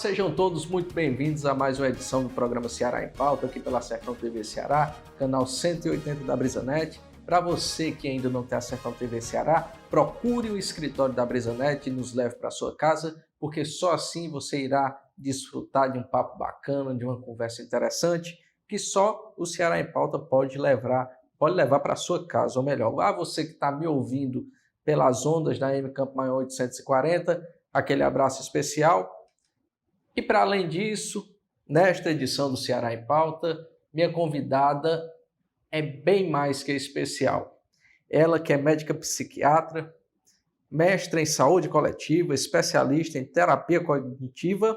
Sejam todos muito bem-vindos a mais uma edição do programa Ceará em Pauta, aqui pela Sertão TV Ceará, canal 180 da BrisaNet. Para você que ainda não tem a Sertão TV Ceará, procure o escritório da BrisaNet e nos leve para sua casa, porque só assim você irá desfrutar de um papo bacana, de uma conversa interessante, que só o Ceará em Pauta pode levar para sua casa, ou melhor, você que está me ouvindo pelas ondas da AM Campo Maior 840, aquele abraço especial. E para além disso, nesta edição do Ceará em Pauta, minha convidada é bem mais que especial. Ela que é médica psiquiatra, mestra em saúde coletiva, especialista em terapia cognitiva,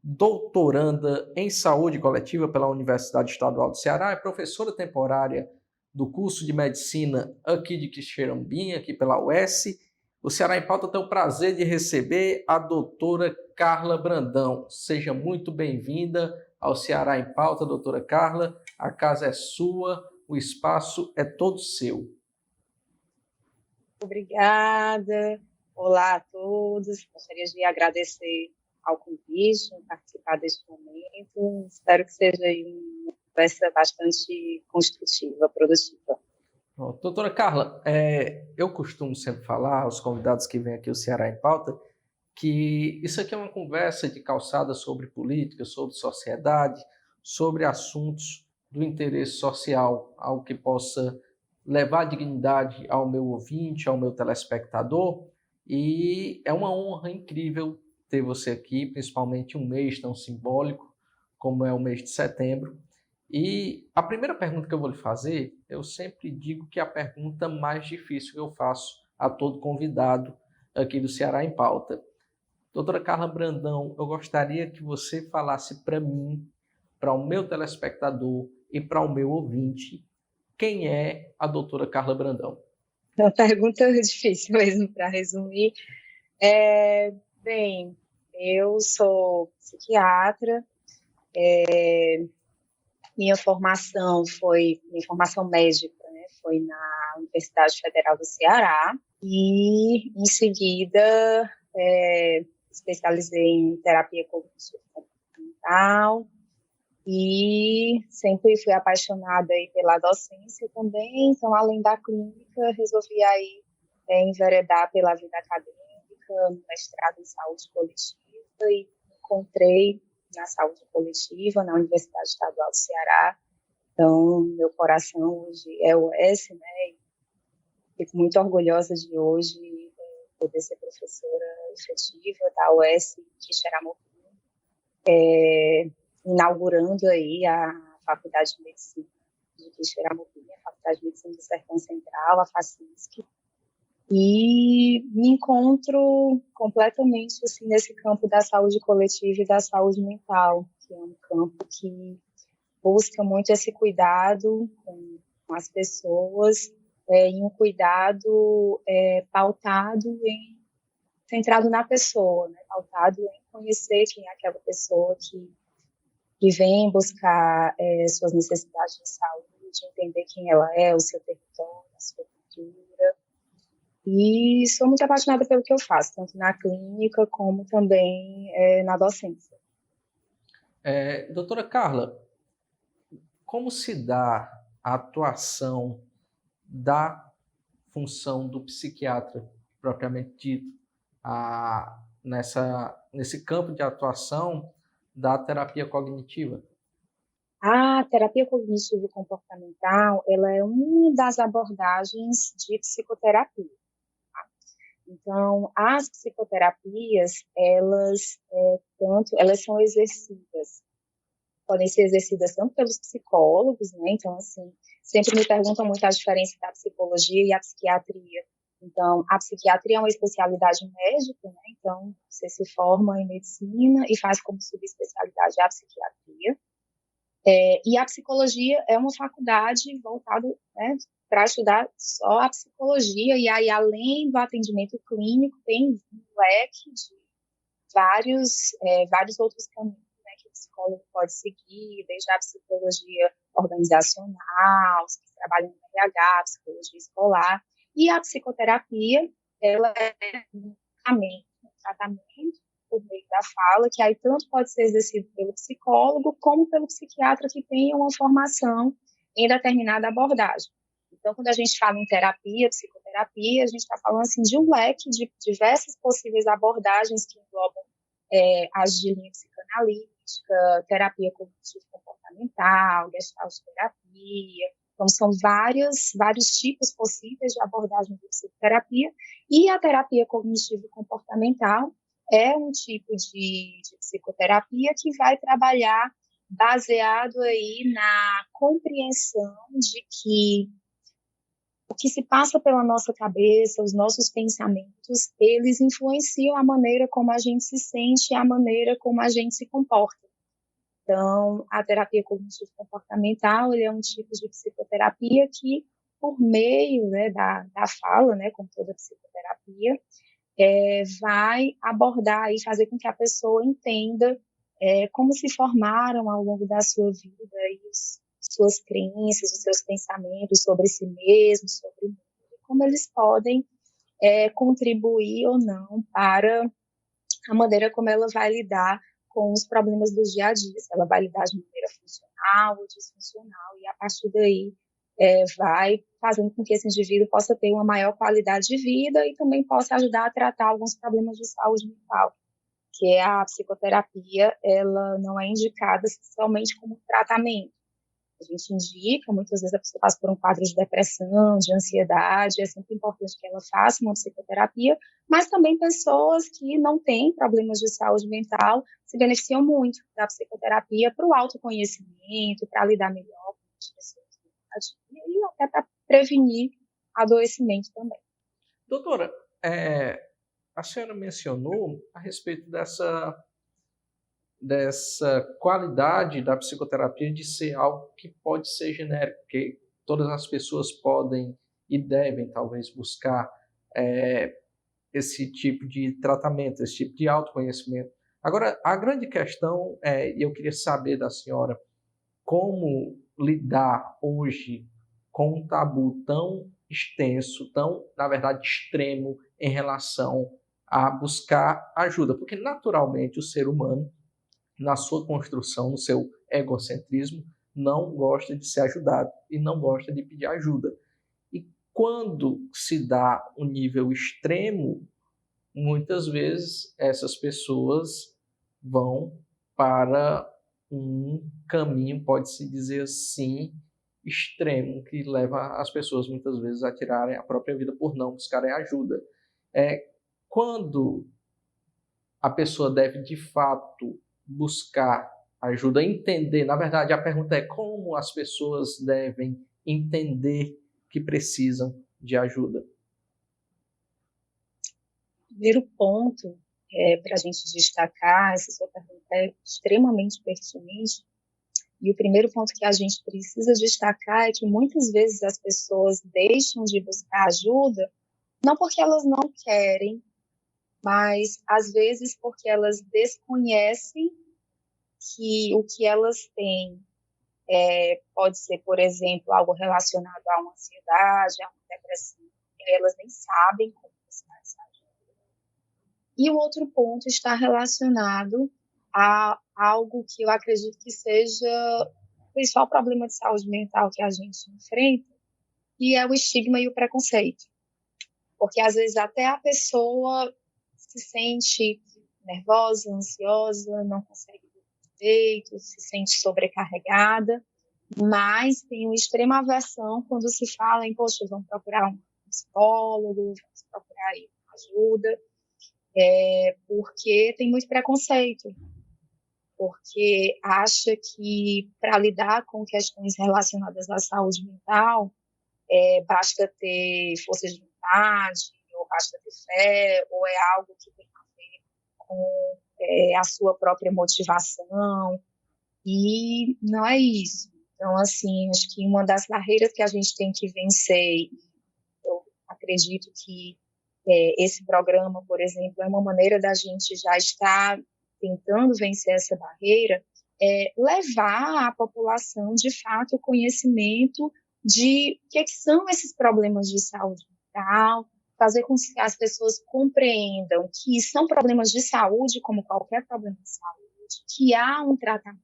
doutoranda em saúde coletiva pela Universidade Estadual do Ceará, é professora temporária do curso de medicina aqui de Quixerambinha, aqui pela UES. O Ceará em Pauta tem o prazer de receber a doutora Carla Brandão. Seja muito bem-vinda ao Ceará em Pauta, doutora Carla. A casa é sua, o espaço é todo seu. Obrigada. Olá a todos. Gostaria de agradecer ao convite, em participar deste momento. Espero que seja uma conversa bastante construtiva, produtiva. Doutora Carla, eu costumo sempre falar aos convidados que vêm aqui ao Ceará em Pauta que isso aqui é uma conversa de calçada sobre política, sobre sociedade, sobre assuntos do interesse social, algo que possa levar dignidade ao meu ouvinte, ao meu telespectador, e é uma honra incrível ter você aqui, principalmente um mês tão simbólico como é o mês de setembro. E a primeira pergunta que eu vou lhe fazer, eu sempre digo que é a pergunta mais difícil que eu faço a todo convidado aqui do Ceará em Pauta. Doutora Carla Brandão, eu gostaria que você falasse para mim, para o meu telespectador e para o meu ouvinte, quem é a doutora Carla Brandão? É uma pergunta difícil mesmo para resumir. Bem, eu sou psiquiatra, minha formação médica, né, foi na Universidade Federal do Ceará, e em seguida especializei em terapia cognitivo-comportamental e sempre fui apaixonada aí pela docência também. Então, além da clínica, resolvi aí enveredar pela vida acadêmica, no mestrado em saúde coletiva, e encontrei na saúde coletiva na Universidade Estadual do Ceará. Então, meu coração hoje é o UES, né? Fico muito orgulhosa de hoje poder ser professora efetiva da UES de Xeramobim, inaugurando aí a Faculdade de Medicina de Quixeramobim, a Faculdade de Medicina do Sertão Central, a FACISC, e me encontro completamente assim, nesse campo da saúde coletiva e da saúde mental, que é um campo que busca muito esse cuidado com as pessoas, e um cuidado pautado centrado na pessoa, né? Pautado em conhecer quem é aquela pessoa que vem buscar suas necessidades de saúde, entender quem ela é, o seu território, a sua cultura. E sou muito apaixonada pelo que eu faço, tanto na clínica como também na docência. Doutora Carla, como se dá a atuação da função do psiquiatra, propriamente dito, nesse campo de atuação da terapia cognitiva? A terapia cognitivo-comportamental, ela é uma das abordagens de psicoterapia. Tá? Então, as psicoterapias, elas são exercidas, podem ser exercidas tanto pelos psicólogos, né? Então, assim, sempre me perguntam muito a diferença da psicologia e a psiquiatria. Então, a psiquiatria é uma especialidade médica, né? Então, você se forma em medicina e faz como subespecialidade a psiquiatria. E a psicologia é uma faculdade voltada, né, para estudar só a psicologia, e aí, além do atendimento clínico, tem um leque de vários outros caminhos, né, que o psicólogo pode seguir, desde a psicologia organizacional, que trabalha no RH, psicologia escolar, e a psicoterapia, ela é um tratamento por meio da fala, que aí tanto pode ser exercido pelo psicólogo como pelo psiquiatra que tenha uma formação em determinada abordagem. Então, quando a gente fala em terapia, psicoterapia, a gente está falando assim, de um leque de diversas possíveis abordagens que englobam as de linha psicanalítica, terapia cognitivo-comportamental, gestalterapia. Então, são vários tipos possíveis de abordagem de psicoterapia. E a terapia cognitivo-comportamental é um tipo de psicoterapia que vai trabalhar baseado aí na compreensão de que o que se passa pela nossa cabeça, os nossos pensamentos, eles influenciam a maneira como a gente se sente e a maneira como a gente se comporta. Então, a terapia cognitivo-comportamental é um tipo de psicoterapia que, por meio, né, da fala, né, como toda psicoterapia, vai abordar e fazer com que a pessoa entenda como se formaram ao longo da sua vida e suas crenças, os seus pensamentos sobre si mesmo, sobre o mundo, como eles podem contribuir ou não para a maneira como ela vai lidar com os problemas do dia a dia, se ela vai lidar de maneira funcional ou disfuncional, e a partir daí vai fazendo com que esse indivíduo possa ter uma maior qualidade de vida e também possa ajudar a tratar alguns problemas de saúde mental, que a psicoterapia ela não é indicada somente como tratamento. A gente indica, muitas vezes a pessoa passa por um quadro de depressão, de ansiedade, é sempre importante que ela faça uma psicoterapia, mas também pessoas que não têm problemas de saúde mental se beneficiam muito da psicoterapia para o autoconhecimento, para lidar melhor com as pessoas e até para prevenir adoecimento também. Doutora, a senhora mencionou a respeito dessa qualidade da psicoterapia de ser algo que pode ser genérico, que todas as pessoas podem e devem talvez buscar esse tipo de tratamento, esse tipo de autoconhecimento. Agora, a grande questão e eu queria saber da senhora como lidar hoje com um tabu tão extenso, tão, na verdade, extremo em relação a buscar ajuda, porque naturalmente o ser humano, na sua construção, no seu egocentrismo, não gosta de ser ajudado e não gosta de pedir ajuda. E quando se dá um nível extremo, muitas vezes essas pessoas vão para um caminho, pode-se dizer assim, extremo, que leva as pessoas muitas vezes a tirarem a própria vida por não buscarem ajuda. Quando a pessoa deve de fato buscar ajuda, entender, na verdade a pergunta é como as pessoas devem entender que precisam de ajuda. Primeiro ponto para a gente destacar, essa sua pergunta é extremamente pertinente, e o primeiro ponto que a gente precisa destacar é que muitas vezes as pessoas deixam de buscar ajuda, não porque elas não querem, mas às vezes porque elas desconhecem que o que elas têm pode ser, por exemplo, algo relacionado a uma ansiedade, a uma depressão, e elas nem sabem como buscar essa ajuda. E o outro ponto está relacionado a algo que eu acredito que seja o principal problema de saúde mental que a gente enfrenta, que é o estigma e o preconceito. Porque às vezes até a pessoa se sente nervosa, ansiosa, não consegue dormir direito, se sente sobrecarregada, mas tem uma extrema aversão quando se fala em, poxa, vamos procurar um psicólogo, vamos procurar aí ajuda, porque tem muito preconceito, porque acha que para lidar com questões relacionadas à saúde mental, basta ter força de vontade, ou basta ter fé, ou é algo que tem a ver com a sua própria motivação, e não é isso. Então, assim, acho que uma das barreiras que a gente tem que vencer, eu acredito que esse programa, por exemplo, é uma maneira da gente já estar tentando vencer essa barreira, levar à população, de fato, o conhecimento de o que são esses problemas de saúde mental, fazer com que as pessoas compreendam que são problemas de saúde, como qualquer problema de saúde, que há um tratamento,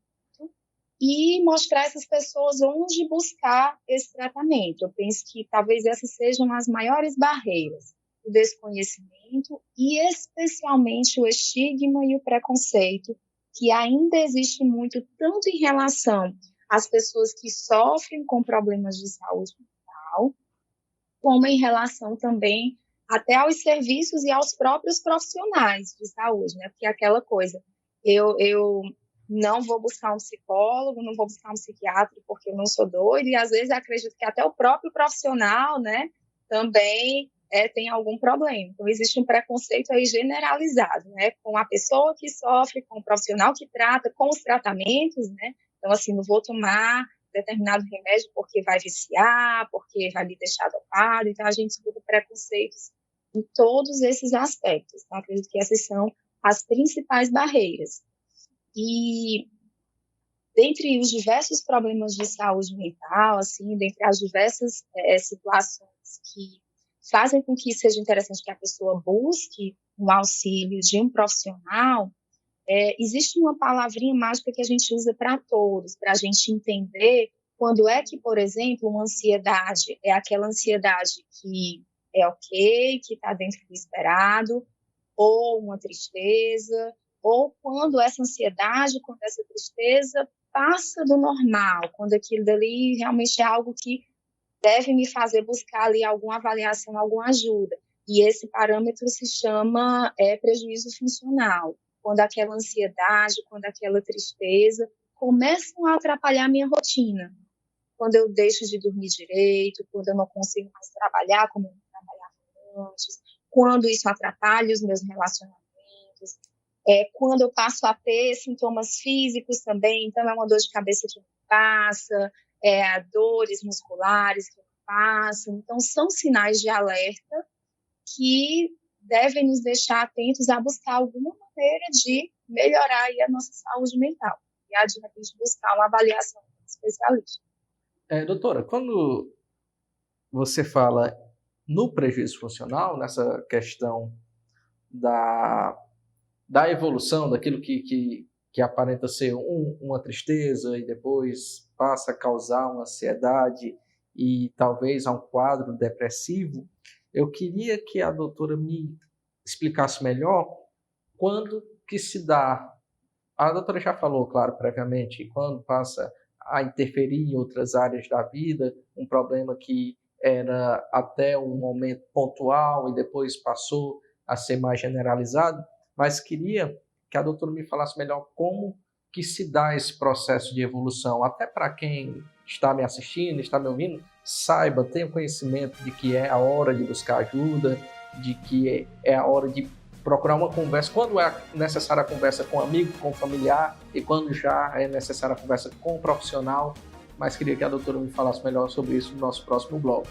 e mostrar a essas pessoas onde buscar esse tratamento. Eu penso que talvez essas sejam as maiores barreiras, o desconhecimento e especialmente o estigma e o preconceito que ainda existe muito, tanto em relação às pessoas que sofrem com problemas de saúde mental, como em relação também até aos serviços e aos próprios profissionais de saúde, né? Porque é aquela coisa, eu não vou buscar um psicólogo, não vou buscar um psiquiatra porque eu não sou doida, e às vezes acredito que até o próprio profissional, né, também tem algum problema. Então, existe um preconceito aí generalizado, né, com a pessoa que sofre, com o profissional que trata, com os tratamentos, né. Então, assim, não vou tomar determinado remédio porque vai viciar, porque vai me deixar dopado. Então, a gente escuta preconceitos em todos esses aspectos. Então, acredito que essas são as principais barreiras. E dentre os diversos problemas de saúde mental, assim, dentre as diversas situações que fazem com que seja interessante que a pessoa busque um auxílio de um profissional, existe uma palavrinha mágica que a gente usa para todos, para a gente entender quando é que, por exemplo, uma ansiedade é aquela ansiedade que é ok, que está dentro do esperado, ou uma tristeza, ou quando essa ansiedade, quando essa tristeza passa do normal, quando aquilo dali realmente é algo que deve me fazer buscar ali alguma avaliação, alguma ajuda. E esse parâmetro se chama prejuízo funcional, quando aquela ansiedade, quando aquela tristeza começam a atrapalhar a minha rotina, quando eu deixo de dormir direito, quando eu não consigo mais trabalhar como eu trabalhava antes, quando isso atrapalha os meus relacionamentos, quando eu passo a ter sintomas físicos também, então é uma dor de cabeça que não passa, dores musculares que não passam, então são sinais de alerta que devem nos deixar atentos a buscar alguma maneira de melhorar aí a nossa saúde mental, e a de repente buscar uma avaliação especialista. Doutora, quando você fala no prejuízo funcional, nessa questão da evolução, daquilo que aparenta ser uma tristeza e depois passa a causar uma ansiedade e talvez a um quadro depressivo, eu queria que a doutora me explicasse melhor quando que se dá. A doutora já falou, claro, previamente, quando passa a interferir em outras áreas da vida, um problema que era até um momento pontual e depois passou a ser mais generalizado, mas queria que a doutora me falasse melhor como que se dá esse processo de evolução, até para quem está me assistindo, está me ouvindo, saiba, tenha conhecimento de que é a hora de buscar ajuda, de que é a hora de procurar uma conversa, quando é necessária a conversa com um amigo, com um familiar, e quando já é necessária a conversa com um profissional, mas queria que a doutora me falasse melhor sobre isso no nosso próximo bloco.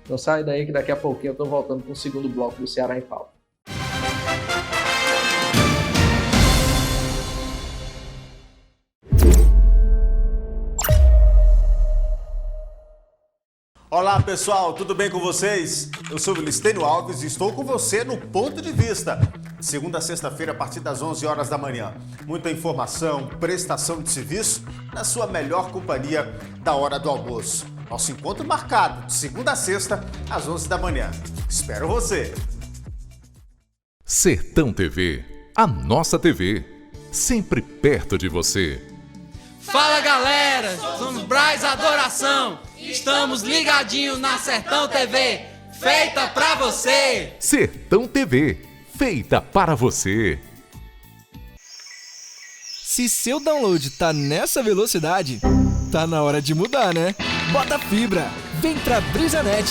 Não sai daí que daqui a pouquinho eu estou voltando com o segundo bloco do Ceará em Pauta. Olá pessoal, tudo bem com vocês? Eu sou o Listênio Alves e estou com você no Ponto de Vista. Segunda a sexta-feira a partir das 11 horas da manhã. Muita informação, prestação de serviço na sua melhor companhia da hora do almoço. Nosso encontro marcado de segunda a sexta às 11 da manhã. Espero você! Sertão TV, a nossa TV, sempre perto de você. Fala galera, somos Braz Adoração, estamos ligadinhos na Sertão TV, feita pra você. Sertão TV, feita para você. Se seu download tá nessa velocidade, tá na hora de mudar, né? Bota fibra, vem pra BrisaNet.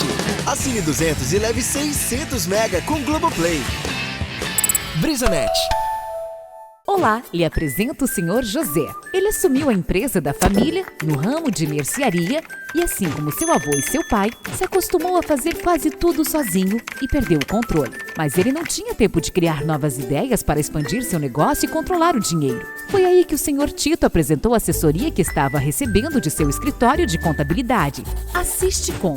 Assine 200 e leve 600 mega com Globoplay. BrisaNet. Olá, lhe apresento o Sr. José. Ele assumiu a empresa da família no ramo de mercearia e, assim como seu avô e seu pai, se acostumou a fazer quase tudo sozinho e perdeu o controle. Mas ele não tinha tempo de criar novas ideias para expandir seu negócio e controlar o dinheiro. Foi aí que o Sr. Tito apresentou a assessoria que estava recebendo de seu escritório de contabilidade, a Sisticom.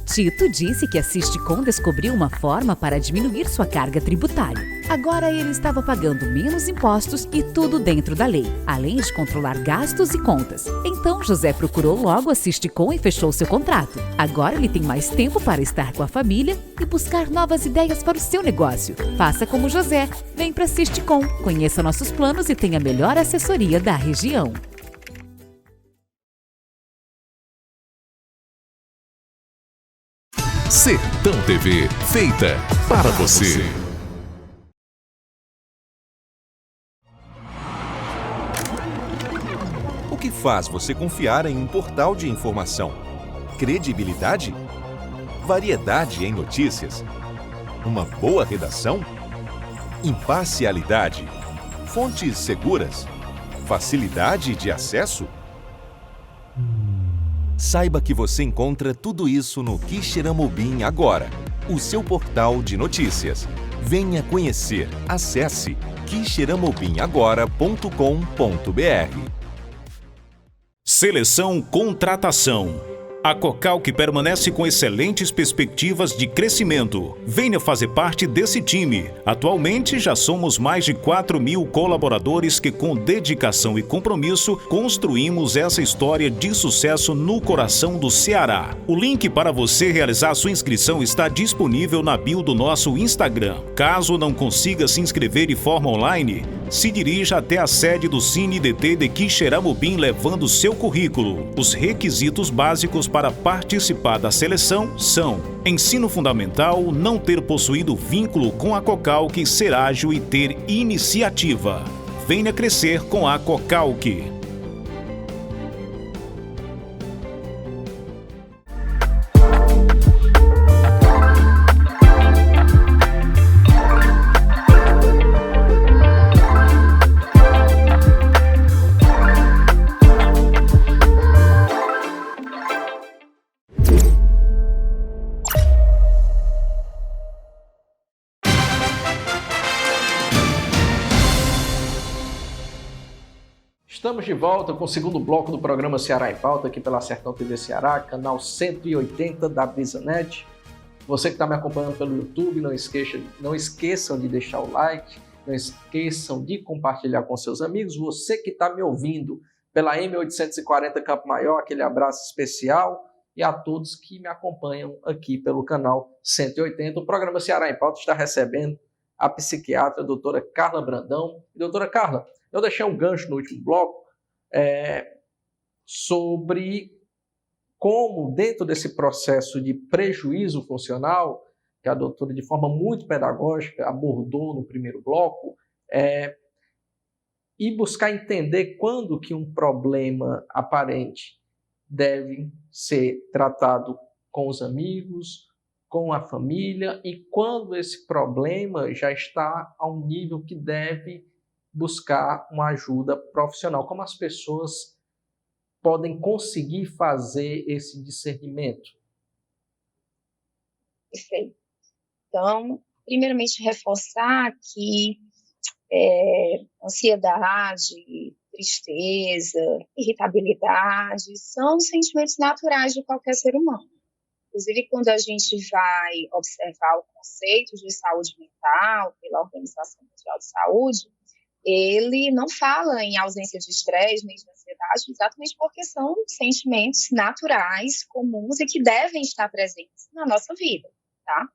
Tito disse que a Sisticom descobriu uma forma para diminuir sua carga tributária. Agora ele estava pagando menos impostos e tudo dentro da lei, além de controlar gastos e contas. Então José procurou logo a Sisticom e fechou seu contrato. Agora ele tem mais tempo para estar com a família e buscar novas ideias para o seu negócio. Faça como José. Vem para a Sisticom, conheça nossos planos e tenha a melhor assessoria da região. Sertão TV, feita para você. O que faz você confiar em um portal de informação? Credibilidade? Variedade em notícias? Uma boa redação? Imparcialidade? Fontes seguras? Facilidade de acesso? Saiba que você encontra tudo isso no Quixeramobim agora, o seu portal de notícias. Venha conhecer. Acesse quixeramobimagora.com.br. Seleção Contratação. A Cocalc permanece com excelentes perspectivas de crescimento. Venha fazer parte desse time. Atualmente já somos mais de 4.000 colaboradores que, com dedicação e compromisso, construímos essa história de sucesso no coração do Ceará. O link para você realizar sua inscrição está disponível na bio do nosso Instagram. Caso não consiga se inscrever de forma online, se dirija até a sede do CineDT de Quixeramobim levando seu currículo. Os requisitos básicos para participar da seleção são: ensino fundamental, não ter possuído vínculo com a Cocalc, ser ágil e ter iniciativa. Venha crescer com a Cocalc. Estamos de volta com o segundo bloco do programa Ceará em Pauta, aqui pela Sertão TV Ceará, canal 180 da BrisaNet. Você que está me acompanhando pelo YouTube, não esqueçam de deixar o like, não esqueçam de compartilhar com seus amigos. Você que está me ouvindo pela M840 Campo Maior, aquele abraço especial. E a todos que me acompanham aqui pelo canal 180. O programa Ceará em Pauta está recebendo a psiquiatra a doutora Carla Brandão. Doutora Carla, eu deixei um gancho no último bloco sobre como, dentro desse processo de prejuízo funcional, que a doutora, de forma muito pedagógica, abordou no primeiro bloco, e buscar entender quando que um problema aparente deve ser tratado com os amigos, com a família, e quando esse problema já está a um nível que deve buscar uma ajuda profissional. Como as pessoas podem conseguir fazer esse discernimento? Perfeito. Então, primeiramente, reforçar que ansiedade, tristeza, irritabilidade são sentimentos naturais de qualquer ser humano. Inclusive, quando a gente vai observar o conceito de saúde mental pela Organização Mundial de Saúde, ele não fala em ausência de estresse nem de ansiedade, exatamente porque são sentimentos naturais, comuns e que devem estar presentes na nossa vida, tá?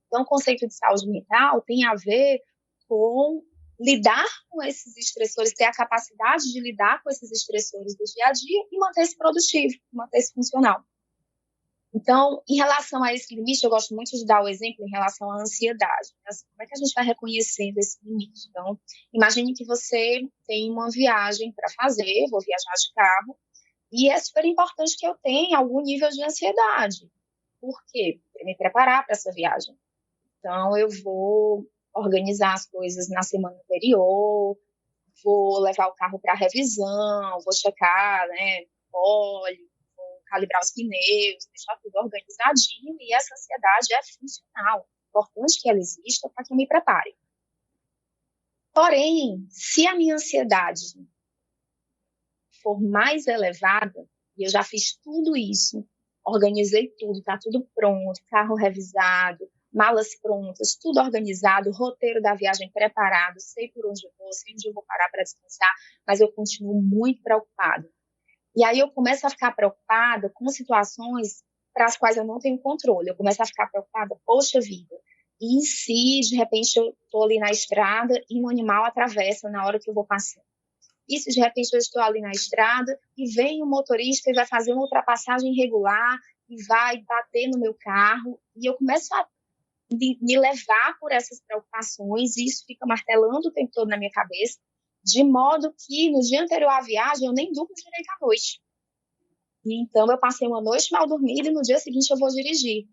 Então, o conceito de saúde mental tem a ver com lidar com esses estressores, ter a capacidade de lidar com esses estressores do dia a dia e manter-se produtivo, manter-se funcional. Então, em relação a esse limite, eu gosto muito de dar o exemplo em relação à ansiedade. Como é que a gente vai reconhecendo esse limite? Então, imagine que você tem uma viagem para fazer, vou viajar de carro, e é super importante que eu tenha algum nível de ansiedade. Por quê? Para me preparar para essa viagem. Então, eu vou organizar as coisas na semana anterior, vou levar o carro para revisão, vou checar, óleo, calibrar os pneus, deixar tudo organizadinho, e essa ansiedade é funcional. É importante que ela exista para que eu me prepare. Porém, se a minha ansiedade for mais elevada, e eu já fiz tudo isso, organizei tudo, tá tudo pronto, carro revisado, malas prontas, tudo organizado, roteiro da viagem preparado, sei por onde eu vou, sei onde eu vou parar para descansar, mas eu continuo muito preocupada. E aí eu começo a ficar preocupada com situações para as quais eu não tenho controle. Eu começo a ficar preocupada, poxa vida, e se de repente eu estou ali na estrada e um animal atravessa na hora que eu vou passar? E se de repente eu estou ali na estrada e vem um motorista e vai fazer uma ultrapassagem irregular e vai bater no meu carro, e eu começo a me levar por essas preocupações, e isso fica martelando o tempo todo na minha cabeça, de modo que no dia anterior à viagem eu nem durmo direito à noite. E então eu passei uma noite mal dormida e no dia seguinte eu vou dirigir.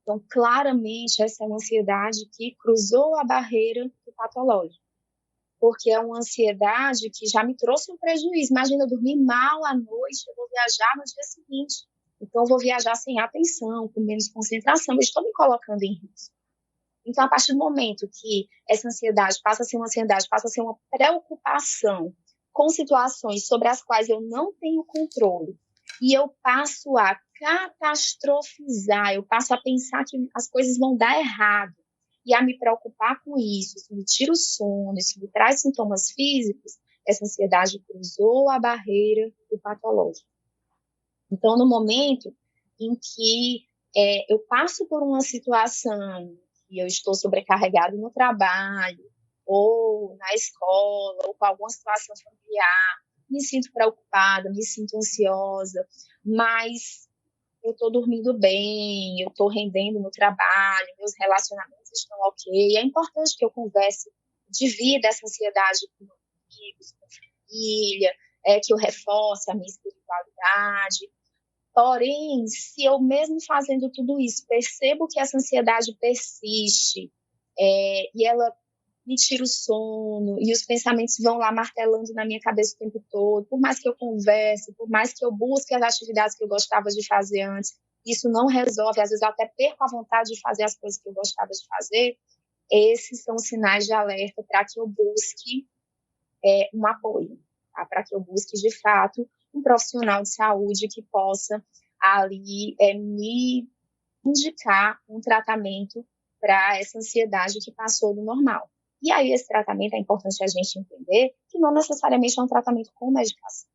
Então, claramente, essa é uma ansiedade que cruzou a barreira do patológico, porque é uma ansiedade que já me trouxe um prejuízo. Imagina, eu dormir mal à noite, eu vou viajar no dia seguinte. Então, eu vou viajar sem atenção, com menos concentração, eu estou me colocando em risco. Então, a partir do momento que essa ansiedade passa a ser uma ansiedade, passa a ser uma preocupação com situações sobre as quais eu não tenho controle, e eu passo a catastrofizar, eu passo a pensar que as coisas vão dar errado, e a me preocupar com isso me tira o sono, isso me traz sintomas físicos, essa ansiedade cruzou a barreira do patológico. Então, no momento em que eu passo por uma situação e eu estou sobrecarregado no trabalho, ou na escola, ou com alguma situação familiar, me sinto preocupada, me sinto ansiosa, mas eu estou dormindo bem, eu estou rendendo no trabalho, meus relacionamentos estão ok. É importante que eu converse, divida essa ansiedade com amigos, com família, que eu reforce a minha espiritualidade. Porém, se eu mesmo fazendo tudo isso, percebo que essa ansiedade persiste, e ela me tira o sono, e os pensamentos vão lá martelando na minha cabeça o tempo todo, por mais que eu converse, por mais que eu busque as atividades que eu gostava de fazer antes, isso não resolve, às vezes eu até perco a vontade de fazer as coisas que eu gostava de fazer. Esses são sinais de alerta para que eu busque um apoio, tá? Para que eu busque, de fato, um profissional de saúde que possa ali me indicar um tratamento para essa ansiedade que passou do normal. E aí esse tratamento, é importante a gente entender que não necessariamente é um tratamento com medicação.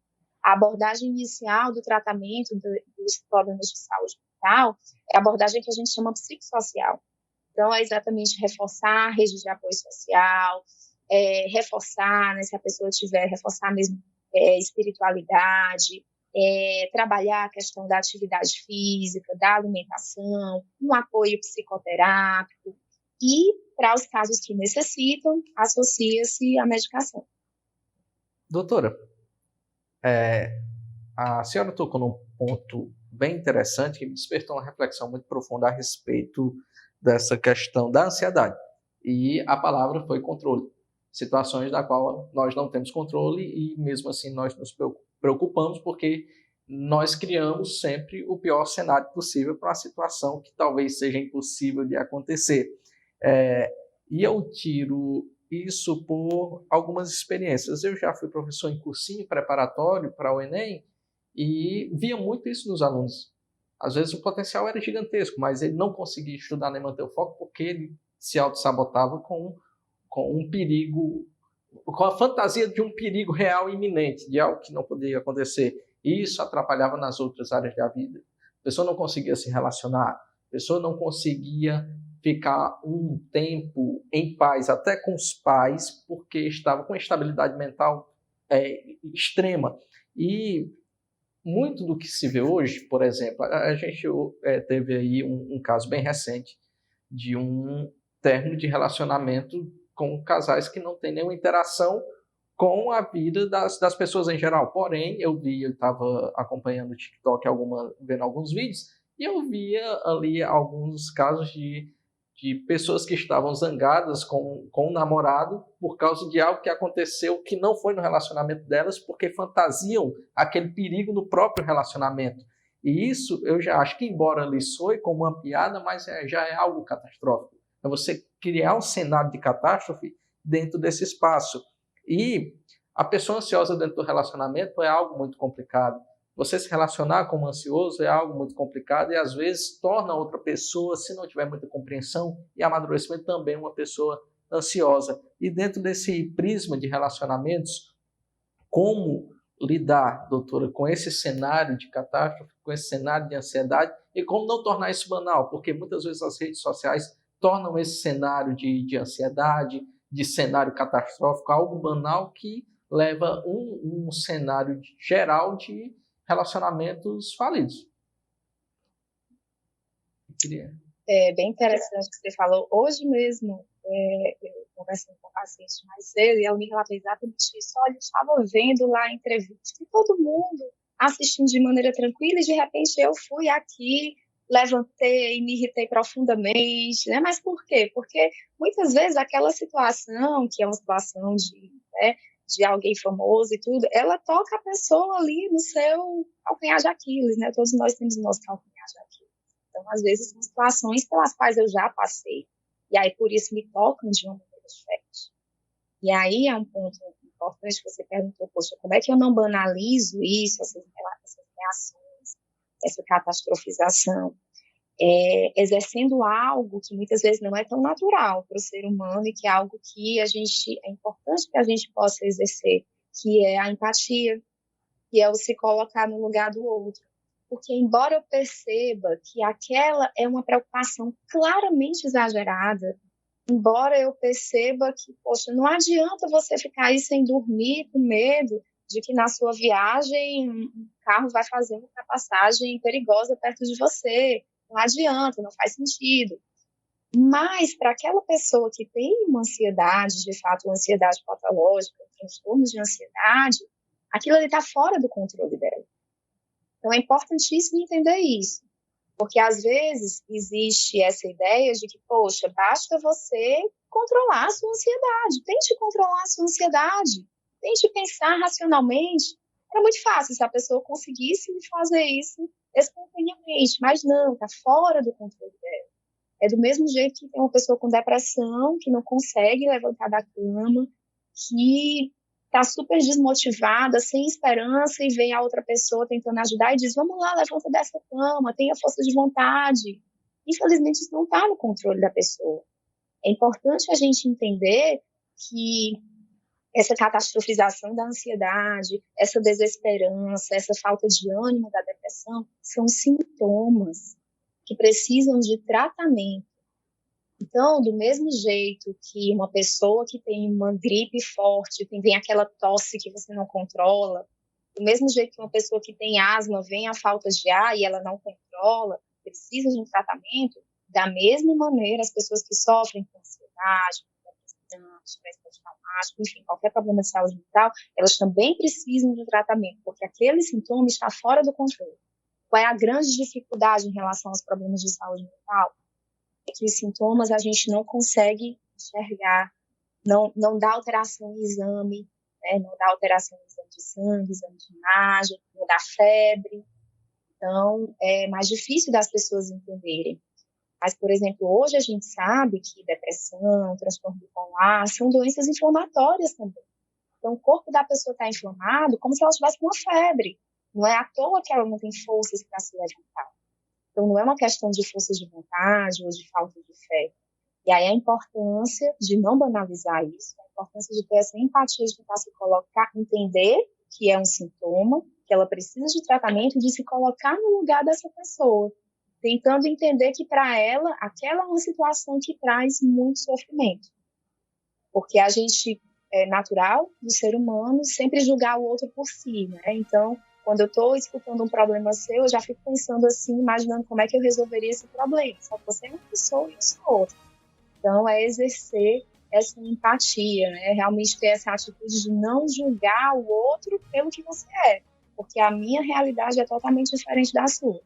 A abordagem inicial do tratamento dos problemas de saúde mental é a abordagem que a gente chama psicossocial. Então, é exatamente reforçar a rede de apoio social, reforçar, né, se a pessoa tiver, reforçar mesmo espiritualidade, trabalhar a questão da atividade física, da alimentação, um apoio psicoterápico, e, para os casos que necessitam, associa-se à medicação. Doutora, a senhora tocou num ponto bem interessante que me despertou uma reflexão muito profunda a respeito dessa questão da ansiedade. E a palavra foi controle. Situações da qual nós não temos controle e, mesmo assim, nós nos preocupamos porque nós criamos sempre o pior cenário possível para uma situação que talvez seja impossível de acontecer. E eu tiro isso por algumas experiências. Eu já fui professor em cursinho preparatório para o Enem e via muito isso nos alunos. Às vezes o potencial era gigantesco, mas ele não conseguia estudar nem manter o foco porque ele se autossabotava com um perigo, com a fantasia de um perigo real iminente, de algo que não poderia acontecer. E isso atrapalhava nas outras áreas da vida. A pessoa não conseguia se relacionar, a pessoa não conseguia ficar um tempo em paz, até com os pais, porque estava com instabilidade mental extrema. E muito do que se vê hoje, por exemplo, a gente teve aí um caso bem recente de um término de relacionamento com casais que não têm nenhuma interação com a vida das pessoas em geral. Porém, eu estava acompanhando o TikTok, vendo alguns vídeos, e eu via ali alguns casos de pessoas que estavam zangadas com o namorado por causa de algo que aconteceu que não foi no relacionamento delas, porque fantasiam aquele perigo no próprio relacionamento. E isso eu já acho que, embora ali soe como uma piada, mas já é algo catastrófico. É você criar um cenário de catástrofe dentro desse espaço. E a pessoa ansiosa dentro do relacionamento é algo muito complicado. Você se relacionar com um ansioso é algo muito complicado e às vezes torna outra pessoa, se não tiver muita compreensão e amadurecimento, também uma pessoa ansiosa. E dentro desse prisma de relacionamentos, como lidar, doutora, com esse cenário de catástrofe, com esse cenário de ansiedade e como não tornar isso banal? Porque muitas vezes as redes sociais tornam esse cenário de ansiedade, de cenário catastrófico, algo banal que leva um cenário geral de relacionamentos falidos. É bem interessante o que você falou. Hoje mesmo, eu conversando com um paciente mais cedo e ela me relatou exatamente isso. Olha, eu estava vendo lá a entrevista e todo mundo assistindo de maneira tranquila e de repente eu fui aqui, levantei, me irritei profundamente, né? Mas por quê? Porque muitas vezes aquela situação, que é uma situação de alguém famoso e tudo, ela toca a pessoa ali no seu calcanhar de Aquiles, né? Todos nós temos o nosso calcanhar de Aquiles. Então, às vezes, são situações pelas quais eu já passei. E aí, por isso, me tocam de uma maneira diferente. E aí, é um ponto importante que você perguntou, poxa, como é que eu não banalizo isso, essas reações, essa catastrofização? Exercendo algo que muitas vezes não é tão natural para o ser humano e que é algo que é importante que a gente possa exercer, que é a empatia, que é o se colocar no lugar do outro. Porque embora eu perceba que aquela é uma preocupação claramente exagerada, embora eu perceba que, poxa, não adianta você ficar aí sem dormir, com medo de que na sua viagem um carro vai fazer uma ultrapassagem perigosa perto de você. Não adianta, não faz sentido. Mas para aquela pessoa que tem uma ansiedade, de fato, uma ansiedade patológica, transtornos de ansiedade, aquilo ali está fora do controle dela. Então é importantíssimo entender isso. Porque às vezes existe essa ideia de que, poxa, basta você controlar a sua ansiedade. Tente controlar a sua ansiedade. Tente pensar racionalmente. Era muito fácil se a pessoa conseguisse fazer isso espontaneamente, mas não, está fora do controle dela. É do mesmo jeito que tem uma pessoa com depressão, que não consegue levantar da cama, que está super desmotivada, sem esperança, e vem a outra pessoa tentando ajudar e diz, vamos lá, levanta dessa cama, tenha força de vontade. Infelizmente, isso não está no controle da pessoa. É importante a gente entender que essa catastrofização da ansiedade, essa desesperança, essa falta de ânimo da depressão, são sintomas que precisam de tratamento. Então, do mesmo jeito que uma pessoa que tem uma gripe forte, vem aquela tosse que você não controla, do mesmo jeito que uma pessoa que tem asma, vem a falta de ar e ela não controla, precisa de um tratamento, da mesma maneira as pessoas que sofrem com ansiedade, estresse pós-traumático, enfim, qualquer problema de saúde mental, elas também precisam de tratamento, porque aquele sintoma está fora do controle. Qual é a grande dificuldade em relação aos problemas de saúde mental? É que os sintomas a gente não consegue enxergar, não dá alteração no exame, né? Não dá alteração no exame de sangue, exame de imagem, não dá febre. Então, é mais difícil das pessoas entenderem. Mas, por exemplo, hoje a gente sabe que depressão, transtorno bipolar são doenças inflamatórias também. Então, o corpo da pessoa está inflamado como se ela tivesse com uma febre. Não é à toa que ela não tem forças para se levantar. Então, não é uma questão de força de vontade ou de falta de fé. E aí a importância de não banalizar isso, a importância de ter essa empatia de tentar se colocar, entender que é um sintoma, que ela precisa de tratamento, de se colocar no lugar dessa pessoa, tentando entender que para ela, aquela é uma situação que traz muito sofrimento. Porque a gente, é natural do ser humano, sempre julgar o outro por si, né? Então, quando eu estou escutando um problema seu, eu já fico pensando assim, imaginando como é que eu resolveria esse problema. Só que você é uma pessoa e eu sou outra. Então, é exercer essa empatia, né? Realmente ter essa atitude de não julgar o outro pelo que você é. Porque a minha realidade é totalmente diferente da sua.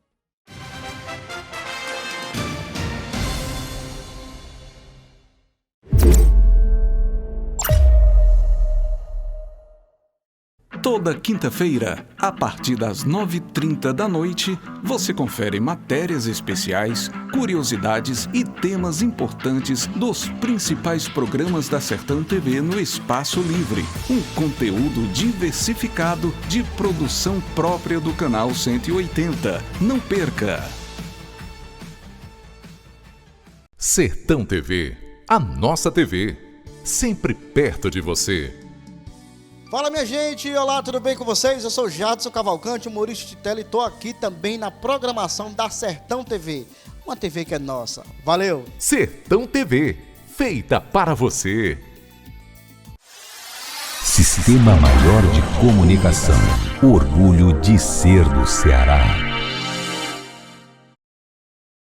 Toda quinta-feira, a partir das 9h30 da noite, você confere matérias especiais, curiosidades e temas importantes dos principais programas da Sertão TV no Espaço Livre. Um conteúdo diversificado de produção própria do canal 180. Não perca! Sertão TV, a nossa TV, sempre perto de você. Fala, minha gente, olá, tudo bem com vocês? Eu sou o Jadson Cavalcante, humorista de tela, e estou aqui também na programação da Sertão TV, uma TV que é nossa. Valeu! Sertão TV, feita para você. Sistema Maior de Comunicação, orgulho de ser do Ceará.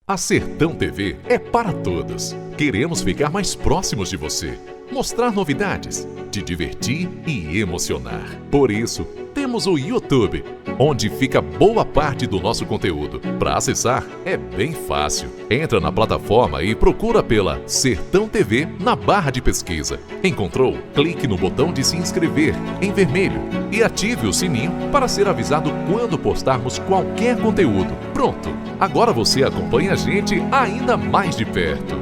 A Sertão TV é para todos. Queremos ficar mais próximos de você, mostrar novidades, te divertir e emocionar. Por isso, temos o YouTube, onde fica boa parte do nosso conteúdo. Para acessar, é bem fácil. Entra na plataforma e procura pela Sertão TV na barra de pesquisa. Encontrou? Clique no botão de se inscrever, em vermelho, e ative o sininho para ser avisado quando postarmos qualquer conteúdo. Pronto! Agora você acompanha a gente ainda mais de perto.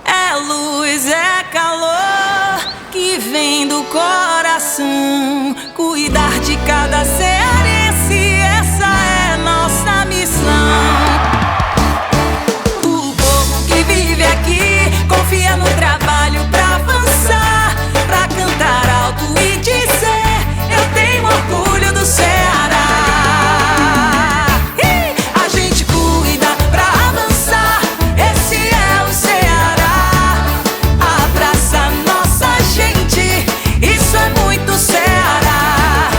É luz, é calor que vem do coração. Cuidar de cada cearense, essa é nossa missão. O povo que vive aqui confia no trabalho pra avançar, pra cantar alto e dizer: eu tenho orgulho do Ceará. A gente cuida pra avançar, esse é o Ceará. Abraça nossa gente, isso é muito Ceará.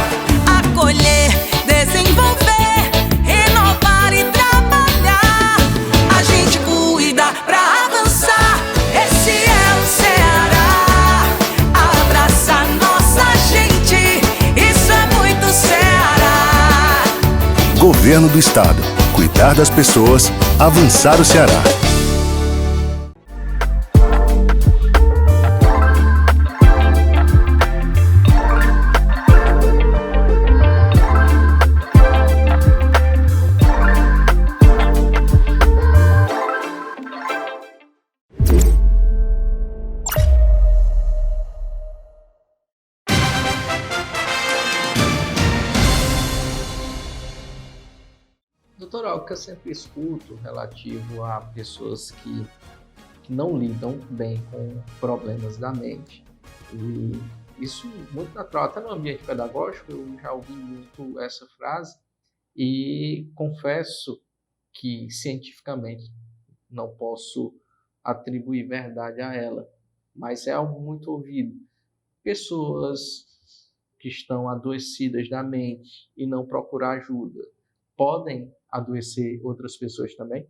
Acolher, desenvolver, renovar e trabalhar. A gente cuida pra avançar, esse é o Ceará. Abraça nossa gente, isso é muito Ceará. Governo do Estado. Cuidar das pessoas, avançar o Ceará. Doutor, algo que eu sempre escuto relativo a pessoas que não lidam bem com problemas da mente. E isso muito natural, até no ambiente pedagógico eu já ouvi muito essa frase e confesso que cientificamente não posso atribuir verdade a ela, mas é algo muito ouvido. Pessoas que estão adoecidas da mente e não procuram ajuda podem adoecer outras pessoas também?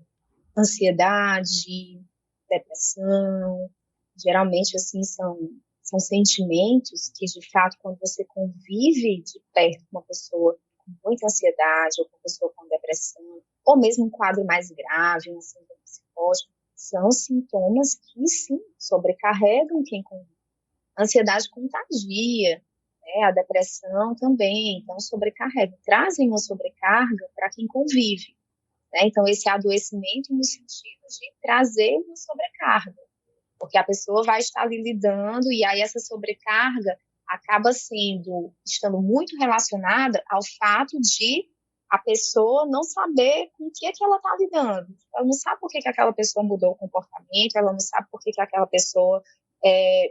Ansiedade, depressão, geralmente assim são sentimentos que de fato quando você convive de perto com uma pessoa com muita ansiedade ou com uma pessoa com depressão, ou mesmo um quadro mais grave, um síndrome psicótico, são sintomas que sim sobrecarregam quem convive. A ansiedade contagia, a depressão também, então sobrecarrega, trazem uma sobrecarga para quem convive. Então esse adoecimento no sentido de trazer uma sobrecarga, porque a pessoa vai estar ali lidando e aí essa sobrecarga acaba estando muito relacionada ao fato de a pessoa não saber com o que é que ela está lidando. Ela não sabe por que aquela pessoa mudou o comportamento, ela não sabe por que aquela pessoa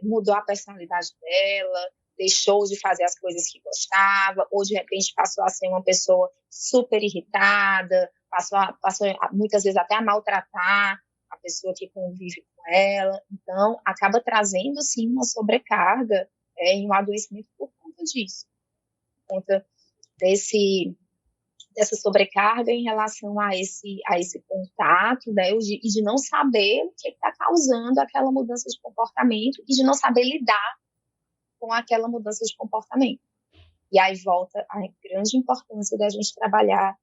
mudou a personalidade dela, deixou de fazer as coisas que gostava, ou de repente passou a ser uma pessoa super irritada, passou muitas vezes até a maltratar a pessoa que convive com ela. Então, acaba trazendo, sim, uma sobrecarga e um adoecimento por conta disso. Por conta dessa sobrecarga em relação a esse contato, né, e de não saber o que está causando aquela mudança de comportamento e de não saber lidar com aquela mudança de comportamento. E aí volta a grande importância da gente trabalhar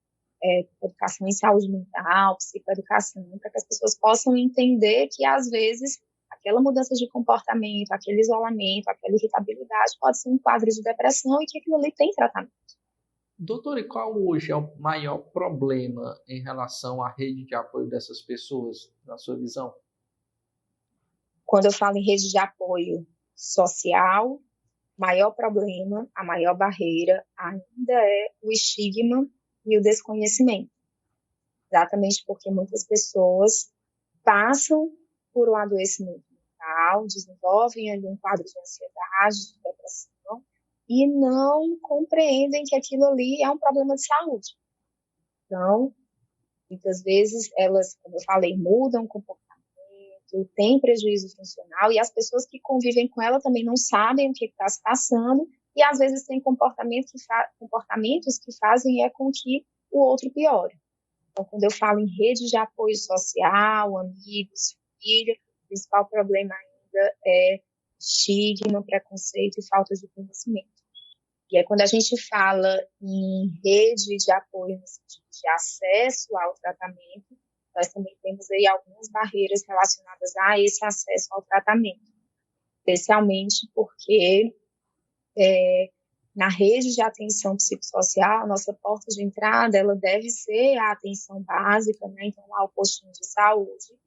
educação em saúde mental, psicoeducação, para que as pessoas possam entender que, às vezes, aquela mudança de comportamento, aquele isolamento, aquela irritabilidade pode ser um quadro de depressão e que aquilo ali tem tratamento. Doutor, e qual hoje é o maior problema em relação à rede de apoio dessas pessoas, na sua visão? Quando eu falo em rede de apoio social, maior problema, a maior barreira ainda é o estigma e o desconhecimento. Exatamente porque muitas pessoas passam por um adoecimento mental, desenvolvem ali um quadro de ansiedade, de depressão, e não compreendem que aquilo ali é um problema de saúde. Então, muitas vezes elas, como eu falei, mudam o comportamento, têm prejuízo funcional, e as pessoas que convivem com ela também não sabem o que está se passando, e às vezes têm comportamentos que fazem com que o outro piore. Então, quando eu falo em rede de apoio social, amigos, família, o principal problema ainda é estigma, preconceito e falta de conhecimento. E aí, quando a gente fala em rede de apoio no sentido de acesso ao tratamento, nós também temos aí algumas barreiras relacionadas a esse acesso ao tratamento, especialmente porque na rede de atenção psicossocial, a nossa porta de entrada, ela deve ser a atenção básica, né? Então, lá o postinho de saúde,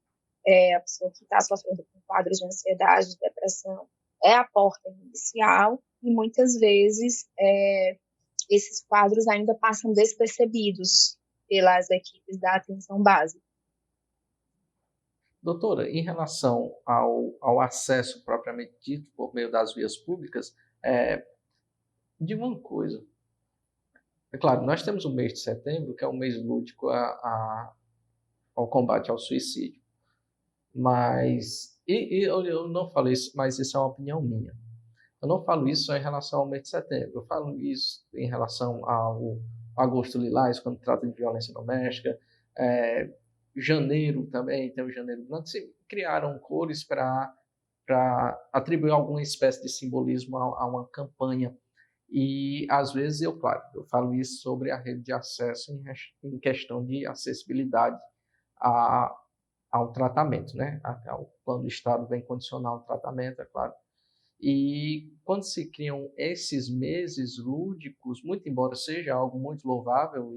a pessoa que está sofrendo com quadros de ansiedade, de depressão, é a porta inicial, e muitas vezes esses quadros ainda passam despercebidos pelas equipes da atenção básica. Doutora, em relação ao acesso propriamente dito por meio das vias públicas, diga uma coisa. É claro, nós temos o mês de setembro, que é um mês lúdico ao combate ao suicídio. Mas, eu não falei isso, mas isso é uma opinião minha. Eu não falo isso só em relação ao mês de setembro. Eu falo isso em relação ao agosto lilás, quando trata de violência doméstica. Janeiro também, tem o janeiro branco. Se criaram cores para atribuir alguma espécie de simbolismo a uma campanha. E, às vezes, eu falo isso sobre a rede de acesso em questão de acessibilidade ao tratamento, né? Quando o Estado vem condicionar o tratamento, é claro. E quando se criam esses meses lúdicos, muito embora seja algo muito louvável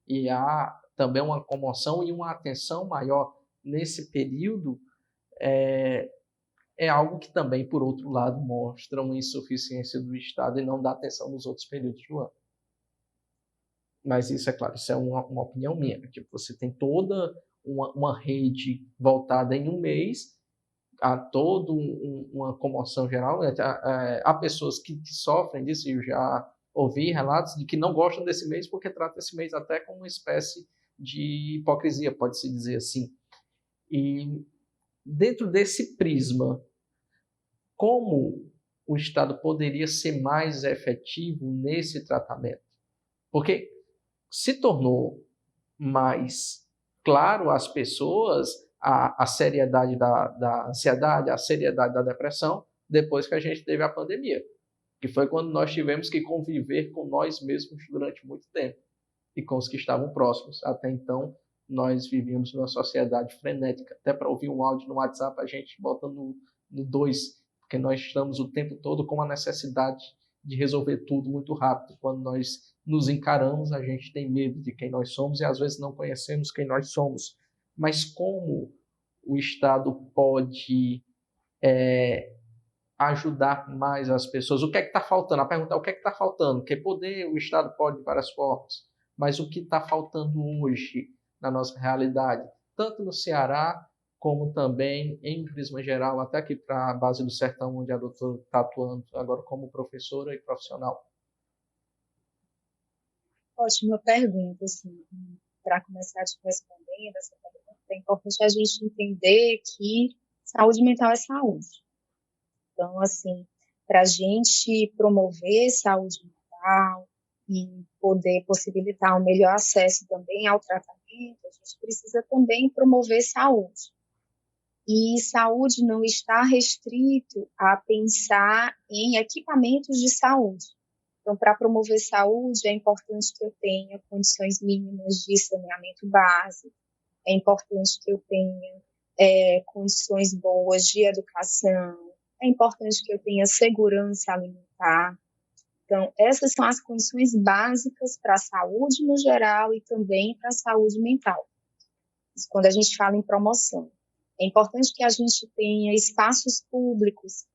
e há também uma comoção e uma atenção maior nesse período, é algo que também, por outro lado, mostra uma insuficiência do Estado e não dá atenção nos outros períodos do ano. Mas isso, é claro, isso é uma opinião minha. Tipo, você tem toda uma rede voltada em um mês, há toda uma comoção geral. Há pessoas que sofrem disso, e eu já ouvi relatos de que não gostam desse mês porque tratam esse mês até como uma espécie de hipocrisia, pode-se dizer assim. E dentro desse prisma, como o Estado poderia ser mais efetivo nesse tratamento? Porque se tornou mais claro às pessoas a seriedade da ansiedade, a seriedade da depressão, depois que a gente teve a pandemia, que foi quando nós tivemos que conviver com nós mesmos durante muito tempo e com os que estavam próximos. Até então, nós vivíamos numa sociedade frenética. Até para ouvir um áudio no WhatsApp, a gente bota no 2, porque nós estamos o tempo todo com a necessidade de resolver tudo muito rápido. Quando nós nos encaramos, a gente tem medo de quem nós somos e às vezes não conhecemos quem nós somos. Mas como o Estado pode ajudar mais as pessoas? O que é que está faltando? A pergunta é o que é que está faltando? Porque poder o Estado pode de várias formas, mas o que está faltando hoje na nossa realidade, tanto no Ceará como também em prisma geral, até aqui para a base do Sertão, onde a doutora está atuando agora como professora e profissional? Ótima pergunta, assim, para começar te respondendo essa pergunta, é importante a gente entender que saúde mental é saúde. Então, assim, para a gente promover saúde mental e poder possibilitar um melhor acesso também ao tratamento, a gente precisa também promover saúde. E saúde não está restrito a pensar em equipamentos de saúde. Então, para promover saúde, é importante que eu tenha condições mínimas de saneamento básico, é importante que eu tenha condições boas de educação, é importante que eu tenha segurança alimentar. Então, essas são as condições básicas para a saúde no geral e também para a saúde mental. Quando a gente fala em promoção, é importante que a gente tenha espaços públicos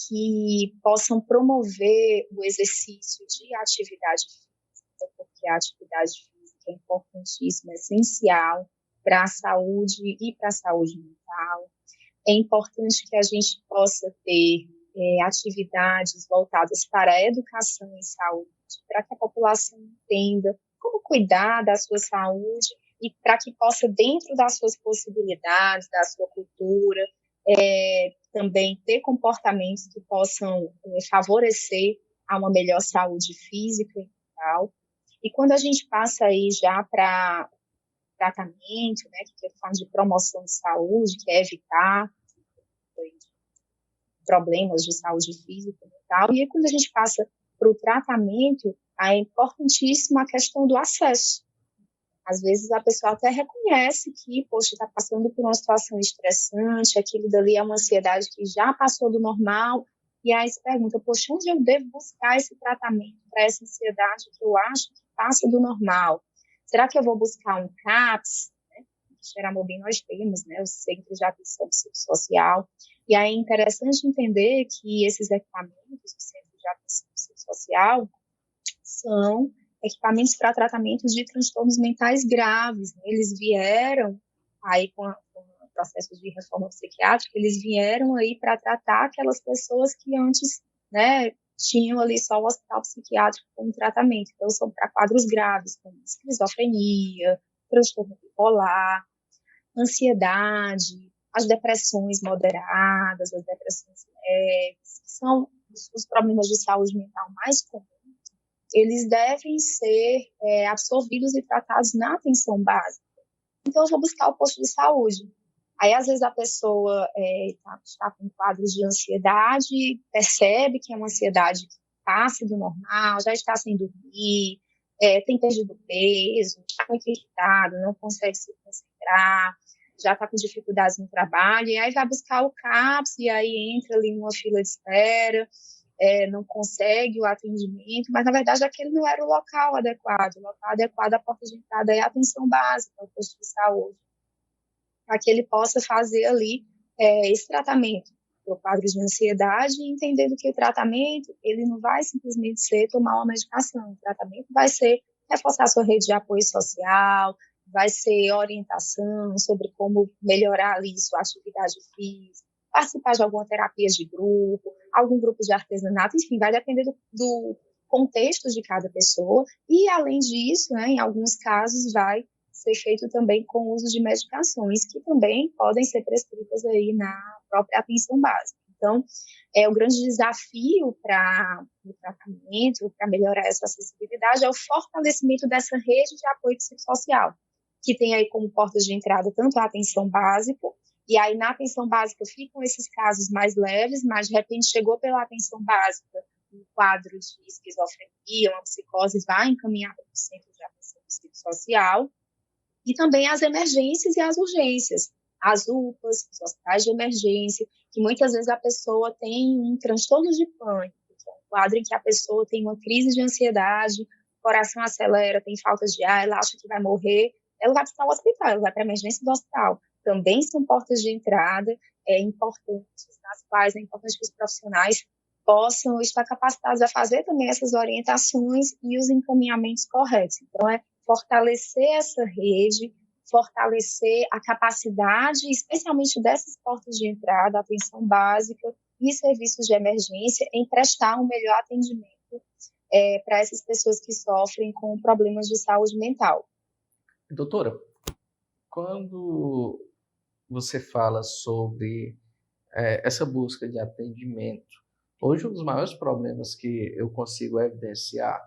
que possam promover o exercício de atividade física, porque a atividade física é importantíssima, é essencial para a saúde e para a saúde mental. É importante que a gente possa ter atividades voltadas para a educação em saúde, para que a população entenda como cuidar da sua saúde e para que possa, dentro das suas possibilidades, da sua cultura, também ter comportamentos que possam favorecer a uma melhor saúde física e mental. E quando a gente passa aí já para tratamento, né, que eu falo de promoção de saúde, que é evitar problemas de saúde física e mental, e aí quando a gente passa para o tratamento, é importantíssima a questão do acesso. Às vezes a pessoa até reconhece que, poxa, está passando por uma situação estressante, aquilo dali é uma ansiedade que já passou do normal, e aí se pergunta, poxa, onde eu devo buscar esse tratamento para essa ansiedade que eu acho que passa do normal? Será que eu vou buscar um CAPS? Em Xeramobim nós temos, né, os Centros de Atenção Psicossocial, e aí é interessante entender que esses equipamentos, os Centros de Atenção Psicossocial, são equipamentos para tratamentos de transtornos mentais graves, né? Eles vieram aí com o processo de reforma psiquiátrica, eles vieram aí para tratar aquelas pessoas que antes, né, tinham ali só o hospital psiquiátrico como tratamento. Então, são para quadros graves, como esquizofrenia, transtorno bipolar, ansiedade, as depressões moderadas, as depressões leves, que são os problemas de saúde mental mais comuns. Eles devem ser absorvidos e tratados na atenção básica. Então, eu vou buscar o posto de saúde. Aí, às vezes, a pessoa está com quadros de ansiedade, percebe que é uma ansiedade que passa do normal, já está sem dormir, tem perdido peso, está muito irritado, não consegue se concentrar, já está com dificuldades no trabalho, e aí vai buscar o CAPS, e aí entra ali numa fila de espera, não consegue o atendimento, mas na verdade aquele não era o local adequado. O local adequado, a porta de entrada é a atenção básica, o posto de saúde, para que ele possa fazer ali esse tratamento por quadro de ansiedade, e entendendo que o tratamento, ele não vai simplesmente ser tomar uma medicação, o tratamento vai ser reforçar a sua rede de apoio social, vai ser orientação sobre como melhorar ali sua atividade física, participar de alguma terapia de grupo, algum grupo de artesanato, enfim, vai depender do contexto de cada pessoa, e além disso, né, em alguns casos vai ser feito também com o uso de medicações, que também podem ser prescritas aí na própria atenção básica. Então, o grande desafio para o tratamento, para melhorar essa acessibilidade, é o fortalecimento dessa rede de apoio psicossocial, que tem aí como portas de entrada tanto a atenção básica, e aí na atenção básica ficam esses casos mais leves, mas de repente chegou pela atenção básica um quadro de esquizofrenia, uma psicose, vai encaminhar para o centro de atenção psicossocial, e também as emergências e as urgências, as UPAs, os hospitais de emergência, que muitas vezes a pessoa tem um transtorno de pânico, que é um quadro em que a pessoa tem uma crise de ansiedade, o coração acelera, tem falta de ar, ela acha que vai morrer, ela vai para o hospital, ela vai para a emergência do hospital. Também são portas de entrada importantes, nas quais é importante que os profissionais possam estar capacitados a fazer também essas orientações e os encaminhamentos corretos. Então, fortalecer essa rede, fortalecer a capacidade, especialmente dessas portas de entrada, atenção básica e serviços de emergência, em prestar um melhor atendimento para essas pessoas que sofrem com problemas de saúde mental. Doutora, quando você fala sobre essa busca de atendimento, hoje um dos maiores problemas que eu consigo evidenciar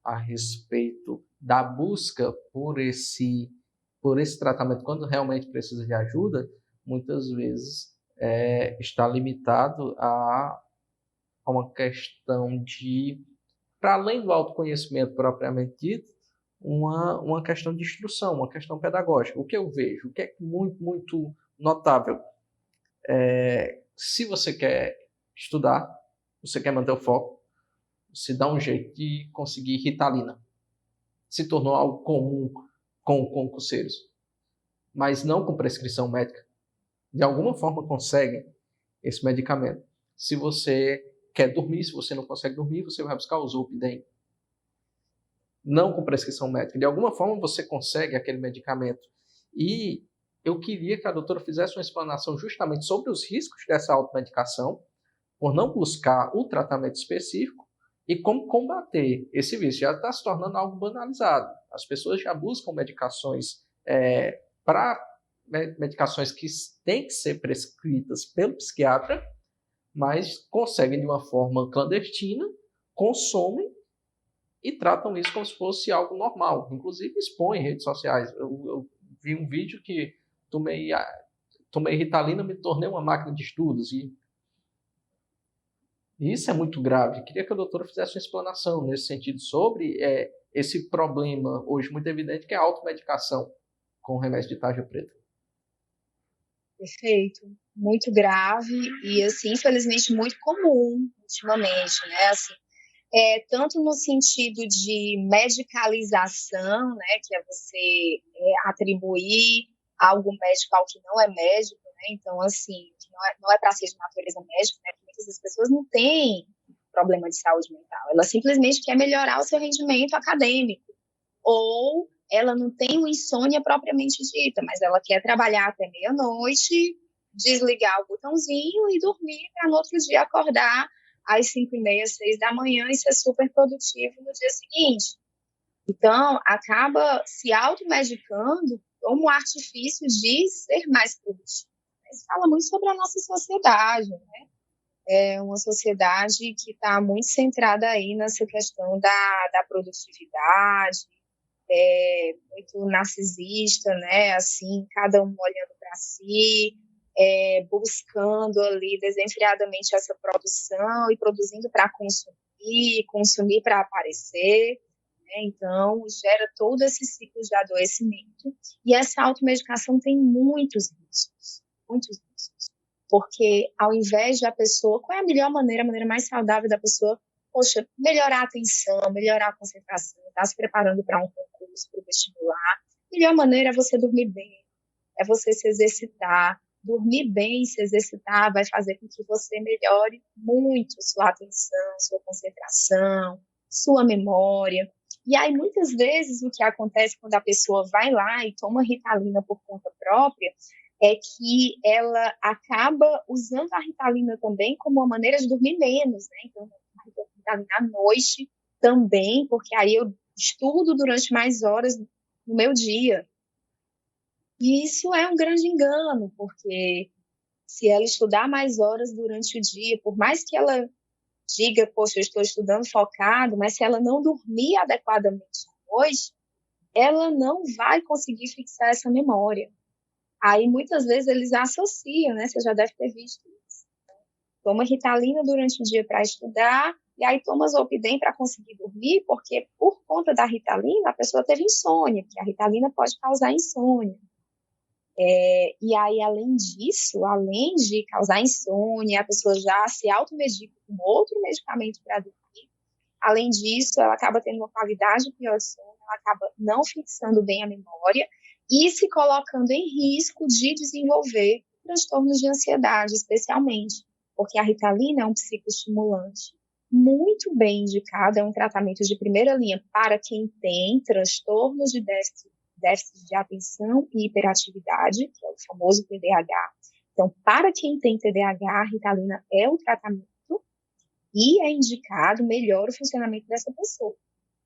a respeito da busca por esse tratamento, quando realmente precisa de ajuda, muitas vezes está limitado a uma questão de, para além do autoconhecimento propriamente dito, uma questão de instrução, uma questão pedagógica. O que eu vejo, o que é muito notável. Se você quer estudar, você quer manter o foco, você dá um jeito de conseguir Ritalina. Se tornou algo comum com concurseiros, mas não com prescrição médica. De alguma forma conseguem esse medicamento. Se você quer dormir, se você não consegue dormir, você vai buscar o Zolpidem. Não com prescrição médica. De alguma forma você consegue aquele medicamento. E eu queria que a doutora fizesse uma explanação justamente sobre os riscos dessa automedicação, por não buscar o tratamento específico, e como combater esse vício. Já está se tornando algo banalizado. As pessoas já buscam medicações medicações que têm que ser prescritas pelo psiquiatra, mas conseguem de uma forma clandestina, consomem e tratam isso como se fosse algo normal. Inclusive expõem em redes sociais. Eu vi um vídeo que tomei Ritalina, me tornei uma máquina de estudos. E isso é muito grave. Queria que a doutora fizesse uma explanação nesse sentido sobre esse problema hoje muito evidente, que é a automedicação com remédio de tarja preta. Perfeito. Muito grave e, assim, infelizmente, muito comum ultimamente, né? Assim, tanto no sentido de medicalização, né? Que é você atribuir algo médico ao que não é médico, né? Então, assim, não é para ser de natureza médica, né? Muitas das pessoas não têm problema de saúde mental. Ela simplesmente quer melhorar o seu rendimento acadêmico. Ou ela não tem uma insônia propriamente dita, mas ela quer trabalhar até meia-noite, desligar o botãozinho e dormir para no outro dia acordar às 5h30, 6 da manhã e ser super produtivo no dia seguinte. Então, acaba se automedicando como um artifício de ser mais produtivo. Isso fala muito sobre a nossa sociedade, né? É uma sociedade que está muito centrada aí nessa questão da produtividade, muito narcisista, né? Assim, cada um olhando para si, buscando ali desenfreadamente essa produção e produzindo para consumir para aparecer, né? Então, gera todo esse ciclo de adoecimento. E essa automedicação tem muitos riscos, porque ao invés de a pessoa, qual é a maneira mais saudável da pessoa, poxa, melhorar a atenção, melhorar a concentração, estar se preparando para um concurso, para o vestibular. A melhor maneira é você dormir bem, é você se exercitar. Dormir bem, se exercitar, vai fazer com que você melhore muito sua atenção, sua concentração, sua memória. E aí, muitas vezes, o que acontece quando a pessoa vai lá e toma Ritalina por conta própria é que ela acaba usando a Ritalina também como uma maneira de dormir menos, né? Então, Ritalina à noite também, porque aí eu estudo durante mais horas no meu dia. E isso é um grande engano, porque se ela estudar mais horas durante o dia, por mais que ela diga, poxa, eu estou estudando focado, mas se ela não dormir adequadamente à noite, ela não vai conseguir fixar essa memória. Aí, muitas vezes, eles associam, né? Você já deve ter visto isso. Toma Ritalina durante o dia para estudar, e aí toma Zolpidem para conseguir dormir, porque por conta da Ritalina, a pessoa teve insônia, porque a Ritalina pode causar insônia. E aí, além disso, além de causar insônia, a pessoa já se automedica com outro medicamento para dormir. Além disso, ela acaba tendo uma qualidade pior de sono, ela acaba não fixando bem a memória e se colocando em risco de desenvolver transtornos de ansiedade, especialmente, porque a Ritalina é um psicoestimulante muito bem indicado, é um tratamento de primeira linha para quem tem transtornos de déficit de atenção e hiperatividade, que é o famoso TDAH. Então, para quem tem TDAH, a Ritalina é um tratamento e é indicado, melhora o funcionamento dessa pessoa.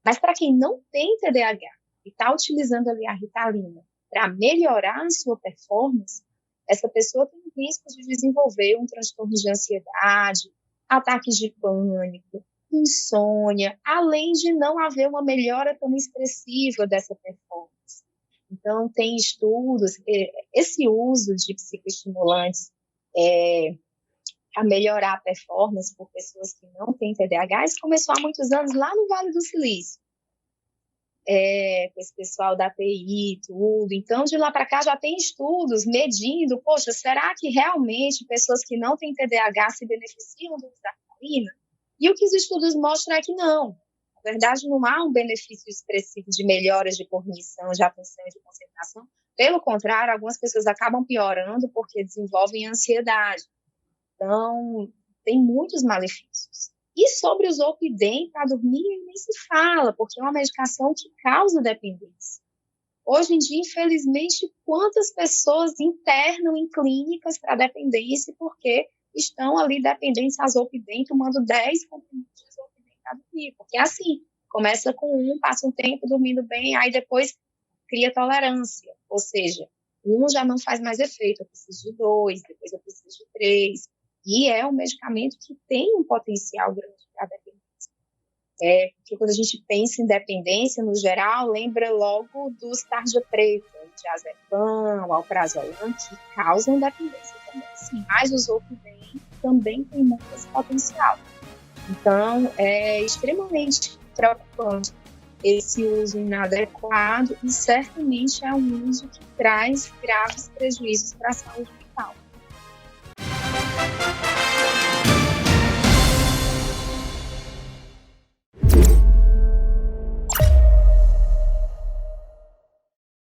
Mas para quem não tem TDAH e está utilizando ali a Ritalina para melhorar a sua performance, essa pessoa tem risco de desenvolver um transtorno de ansiedade, ataques de pânico, insônia, além de não haver uma melhora tão expressiva dessa performance. Então, tem estudos, esse uso de psicoestimulantes a melhorar a performance por pessoas que não têm TDAH, isso começou há muitos anos lá no Vale do Silício. com esse pessoal da TI e tudo. Então, de lá para cá já tem estudos medindo, poxa, será que realmente pessoas que não têm TDAH se beneficiam do uso da cafeína? E o que os estudos mostram é que não. Na verdade, não há um benefício expressivo de melhoras de cognição, de atenção e de concentração. Pelo contrário, algumas pessoas acabam piorando porque desenvolvem ansiedade. Então, tem muitos malefícios. E sobre o Zolpidem para dormir, nem se fala, porque é uma medicação que causa dependência. Hoje em dia, infelizmente, quantas pessoas internam em clínicas para dependência porque estão ali dependentes a Zolpidem, tomando 10 comprimidos de Zolpidem para dormir. Porque é assim, começa com um, passa um tempo dormindo bem, aí depois cria tolerância. Ou seja, um já não faz mais efeito, eu preciso de 2, depois eu preciso de 3. E é um medicamento que tem um potencial grande para a dependência. Porque quando a gente pensa em dependência, no geral, lembra logo dos tarja preta, o diazepam, o alprazolam, que causam dependência também. Sim, mas o Zolpidem também tem muito esse potencial. Então, é extremamente preocupante esse uso inadequado e certamente é um uso que traz graves prejuízos para a saúde mental.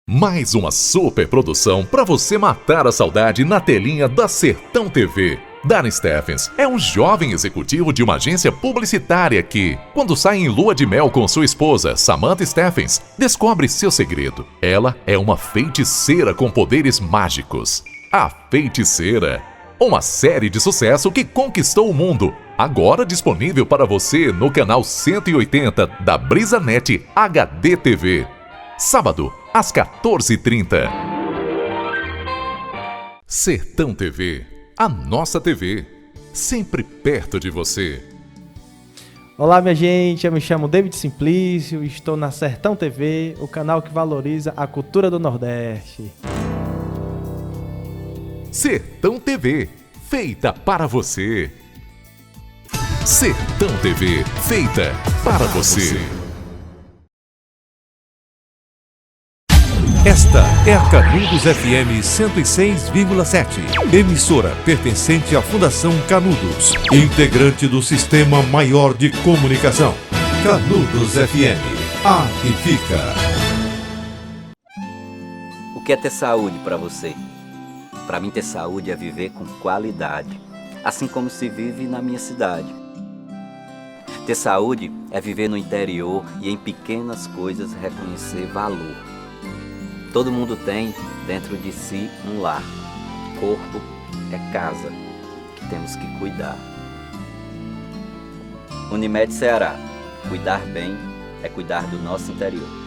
Mais uma super produção para você matar a saudade na telinha da Sertão TV. Darren Steffens é um jovem executivo de uma agência publicitária que, quando sai em lua de mel com sua esposa, Samantha Steffens, descobre seu segredo. Ela é uma feiticeira com poderes mágicos. A Feiticeira. Uma série de sucesso que conquistou o mundo. Agora disponível para você no canal 180 da BrisaNet HD TV. Sábado, às 14h30. Sertão TV, a nossa TV, sempre perto de você. Olá, minha gente, eu me chamo David Simplício, estou na Sertão TV, o canal que valoriza a cultura do Nordeste. Sertão TV, feita para você. Sertão TV, feita para você. Esta é a Canudos FM 106,7, emissora pertencente à Fundação Canudos, integrante do Sistema Maior de Comunicação. Canudos FM, a que fica. O que é ter saúde para você? Para mim, ter saúde é viver com qualidade, assim como se vive na minha cidade. Ter saúde é viver no interior e em pequenas coisas reconhecer valor. Todo mundo tem dentro de si um lar. Corpo é casa, que temos que cuidar. Unimed Ceará. Cuidar bem é cuidar do nosso interior.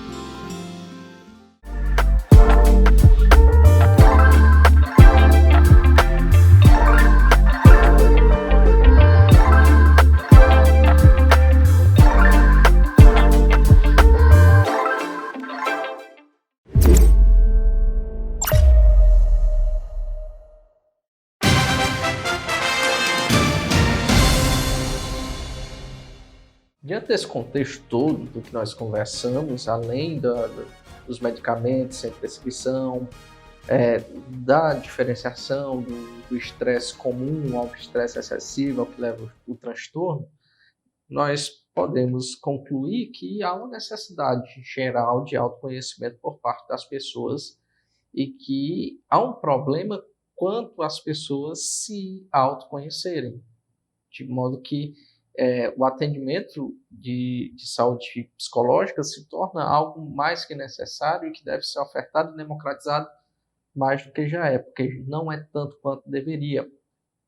Diante desse contexto todo do que nós conversamos, além dos medicamentos sem prescrição, da diferenciação do estresse comum ao estresse excessivo, ao que leva o transtorno, nós podemos concluir que há uma necessidade geral de autoconhecimento por parte das pessoas e que há um problema quanto às pessoas se autoconhecerem, de modo que o atendimento de saúde psicológica se torna algo mais que necessário e que deve ser ofertado e democratizado mais do que já é, porque não é tanto quanto deveria.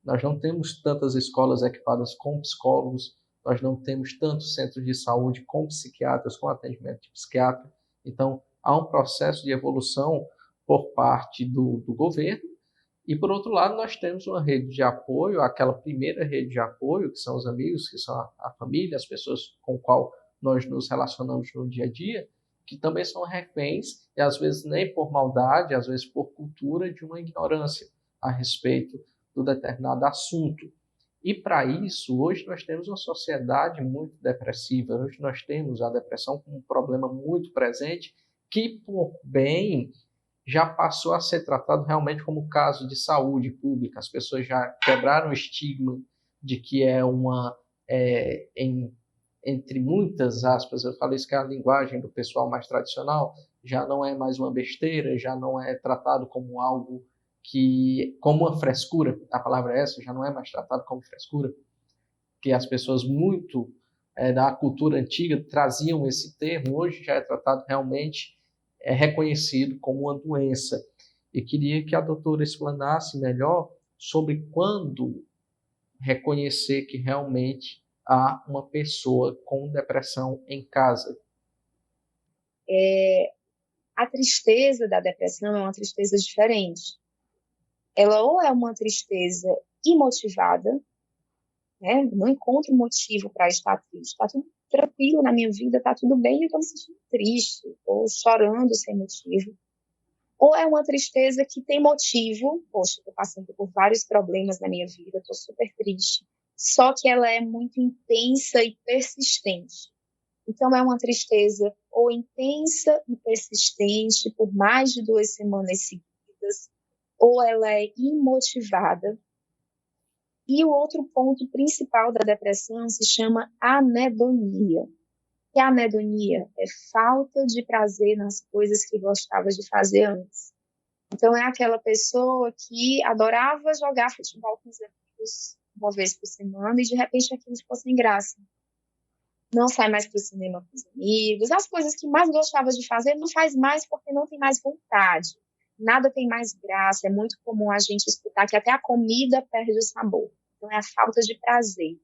Nós não temos tantas escolas equipadas com psicólogos, nós não temos tantos centros de saúde com psiquiatras, com atendimento de psiquiatra. Então, há um processo de evolução por parte do governo. E, por outro lado, nós temos uma rede de apoio, aquela primeira rede de apoio, que são os amigos, que são a família, as pessoas com as quais nós nos relacionamos no dia a dia, que também são reféns, e às vezes nem por maldade, às vezes por cultura, de uma ignorância a respeito do determinado assunto. E para isso, hoje nós temos uma sociedade muito depressiva, hoje nós temos a depressão como um problema muito presente, que por bem já passou a ser tratado realmente como caso de saúde pública. As pessoas já quebraram o estigma de que é entre muitas aspas, eu falei isso que é a linguagem do pessoal mais tradicional, já não é mais uma besteira, já não é tratado como algo como uma frescura, a palavra é essa, já não é mais tratado como frescura, que as pessoas muito da cultura antiga traziam esse termo, hoje já é tratado realmente, é reconhecido como uma doença. E queria que a doutora explanasse melhor sobre quando reconhecer que realmente há uma pessoa com depressão em casa. A tristeza da depressão é uma tristeza diferente. Ela ou é uma tristeza imotivada, né? Não encontro motivo para estar triste. Está tudo tranquilo na minha vida, está tudo bem, eu estou me sentindo triste, ou chorando sem motivo. Ou é uma tristeza que tem motivo, poxa, estou passando por vários problemas na minha vida, estou super triste. Só que ela é muito intensa e persistente. Então, é uma tristeza ou intensa e persistente por mais de 2 semanas seguidas, ou ela é imotivada. E o outro ponto principal da depressão se chama anedonia. E a anedonia é falta de prazer nas coisas que gostava de fazer antes. Então, é aquela pessoa que adorava jogar futebol com os amigos uma vez por semana e, de repente, aquilo ficou sem graça. Não sai mais para o cinema com os amigos. As coisas que mais gostava de fazer não faz mais porque não tem mais vontade. Nada tem mais graça. É muito comum a gente escutar que até a comida perde o sabor. Então, é a falta de prazer.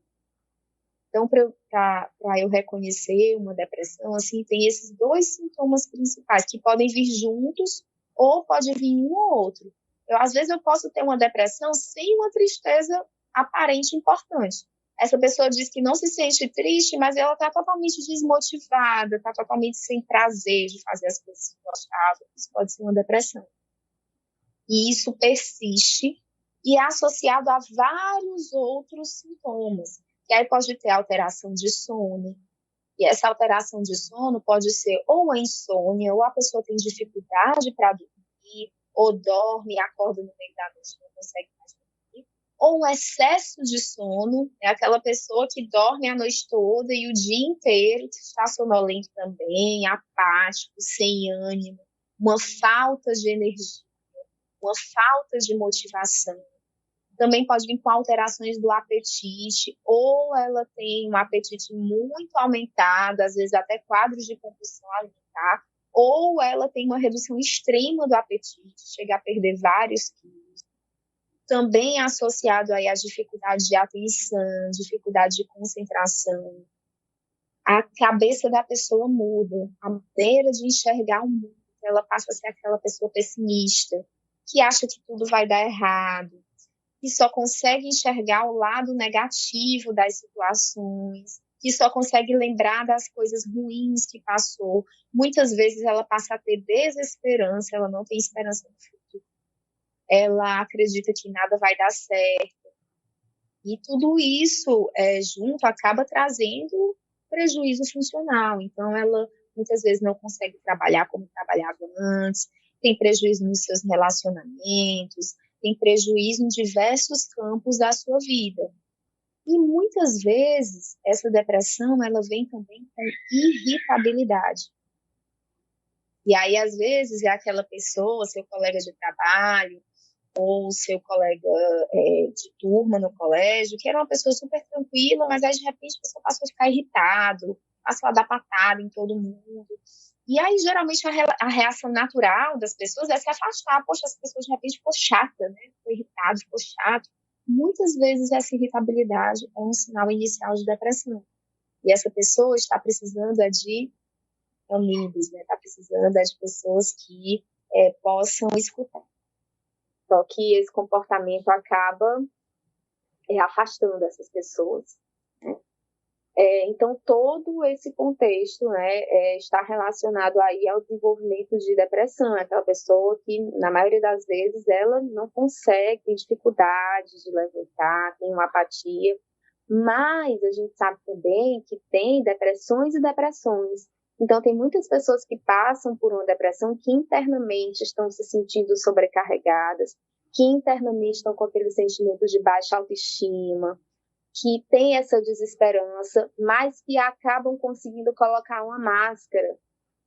Então, para eu reconhecer uma depressão, assim, tem esses 2 sintomas principais que podem vir juntos ou pode vir um ou outro. Às vezes eu posso ter uma depressão sem uma tristeza aparente importante. Essa pessoa diz que não se sente triste, mas ela está totalmente desmotivada, está totalmente sem prazer de fazer as coisas que gostava. Isso pode ser uma depressão. E isso persiste e é associado a vários outros sintomas. E aí pode ter alteração de sono. E essa alteração de sono pode ser ou a insônia, ou a pessoa tem dificuldade para dormir, ou dorme e acorda no meio da noite e não consegue mais dormir. Ou um excesso de sono, é aquela pessoa que dorme a noite toda e o dia inteiro está sonolento também, apático, sem ânimo, uma falta de energia, uma falta de motivação. Também pode vir com alterações do apetite, ou ela tem um apetite muito aumentado, às vezes até quadros de compulsão alimentar, ou ela tem uma redução extrema do apetite, chega a perder vários quilos. Também associado aí à dificuldade de atenção, dificuldade de concentração. A cabeça da pessoa muda, a maneira de enxergar o mundo, ela passa a ser aquela pessoa pessimista, que acha que tudo vai dar errado, que só consegue enxergar o lado negativo das situações, que só consegue lembrar das coisas ruins que passou. Muitas vezes ela passa a ter desesperança, ela não tem esperança no futuro. Ela acredita que nada vai dar certo. E tudo isso junto acaba trazendo prejuízo funcional. Então, ela muitas vezes não consegue trabalhar como trabalhava antes, tem prejuízo nos seus relacionamentos, tem prejuízo em diversos campos da sua vida. E muitas vezes essa depressão ela vem também com irritabilidade. E aí, às vezes, é aquela pessoa, seu colega de trabalho, ou seu colega de turma no colégio, que era uma pessoa super tranquila, mas aí, de repente, a pessoa passou a ficar irritado, passou a dar patada em todo mundo. E aí, geralmente, a reação natural das pessoas é se afastar. Poxa, essa pessoa, de repente, ficou chata, né? Ficou irritado, ficou chato. Muitas vezes, essa irritabilidade é um sinal inicial de depressão. E essa pessoa está precisando de amigos, né? Está precisando de pessoas que possam escutar. Só que esse comportamento acaba afastando essas pessoas, né? Então, todo esse contexto, né, está relacionado aí ao desenvolvimento de depressão. Aquela pessoa que, na maioria das vezes, ela não consegue, tem dificuldade de levantar, tem uma apatia, mas a gente sabe também que tem depressões e depressões. Então, tem muitas pessoas que passam por uma depressão que internamente estão se sentindo sobrecarregadas, que internamente estão com aquele sentimento de baixa autoestima, que tem essa desesperança, mas que acabam conseguindo colocar uma máscara.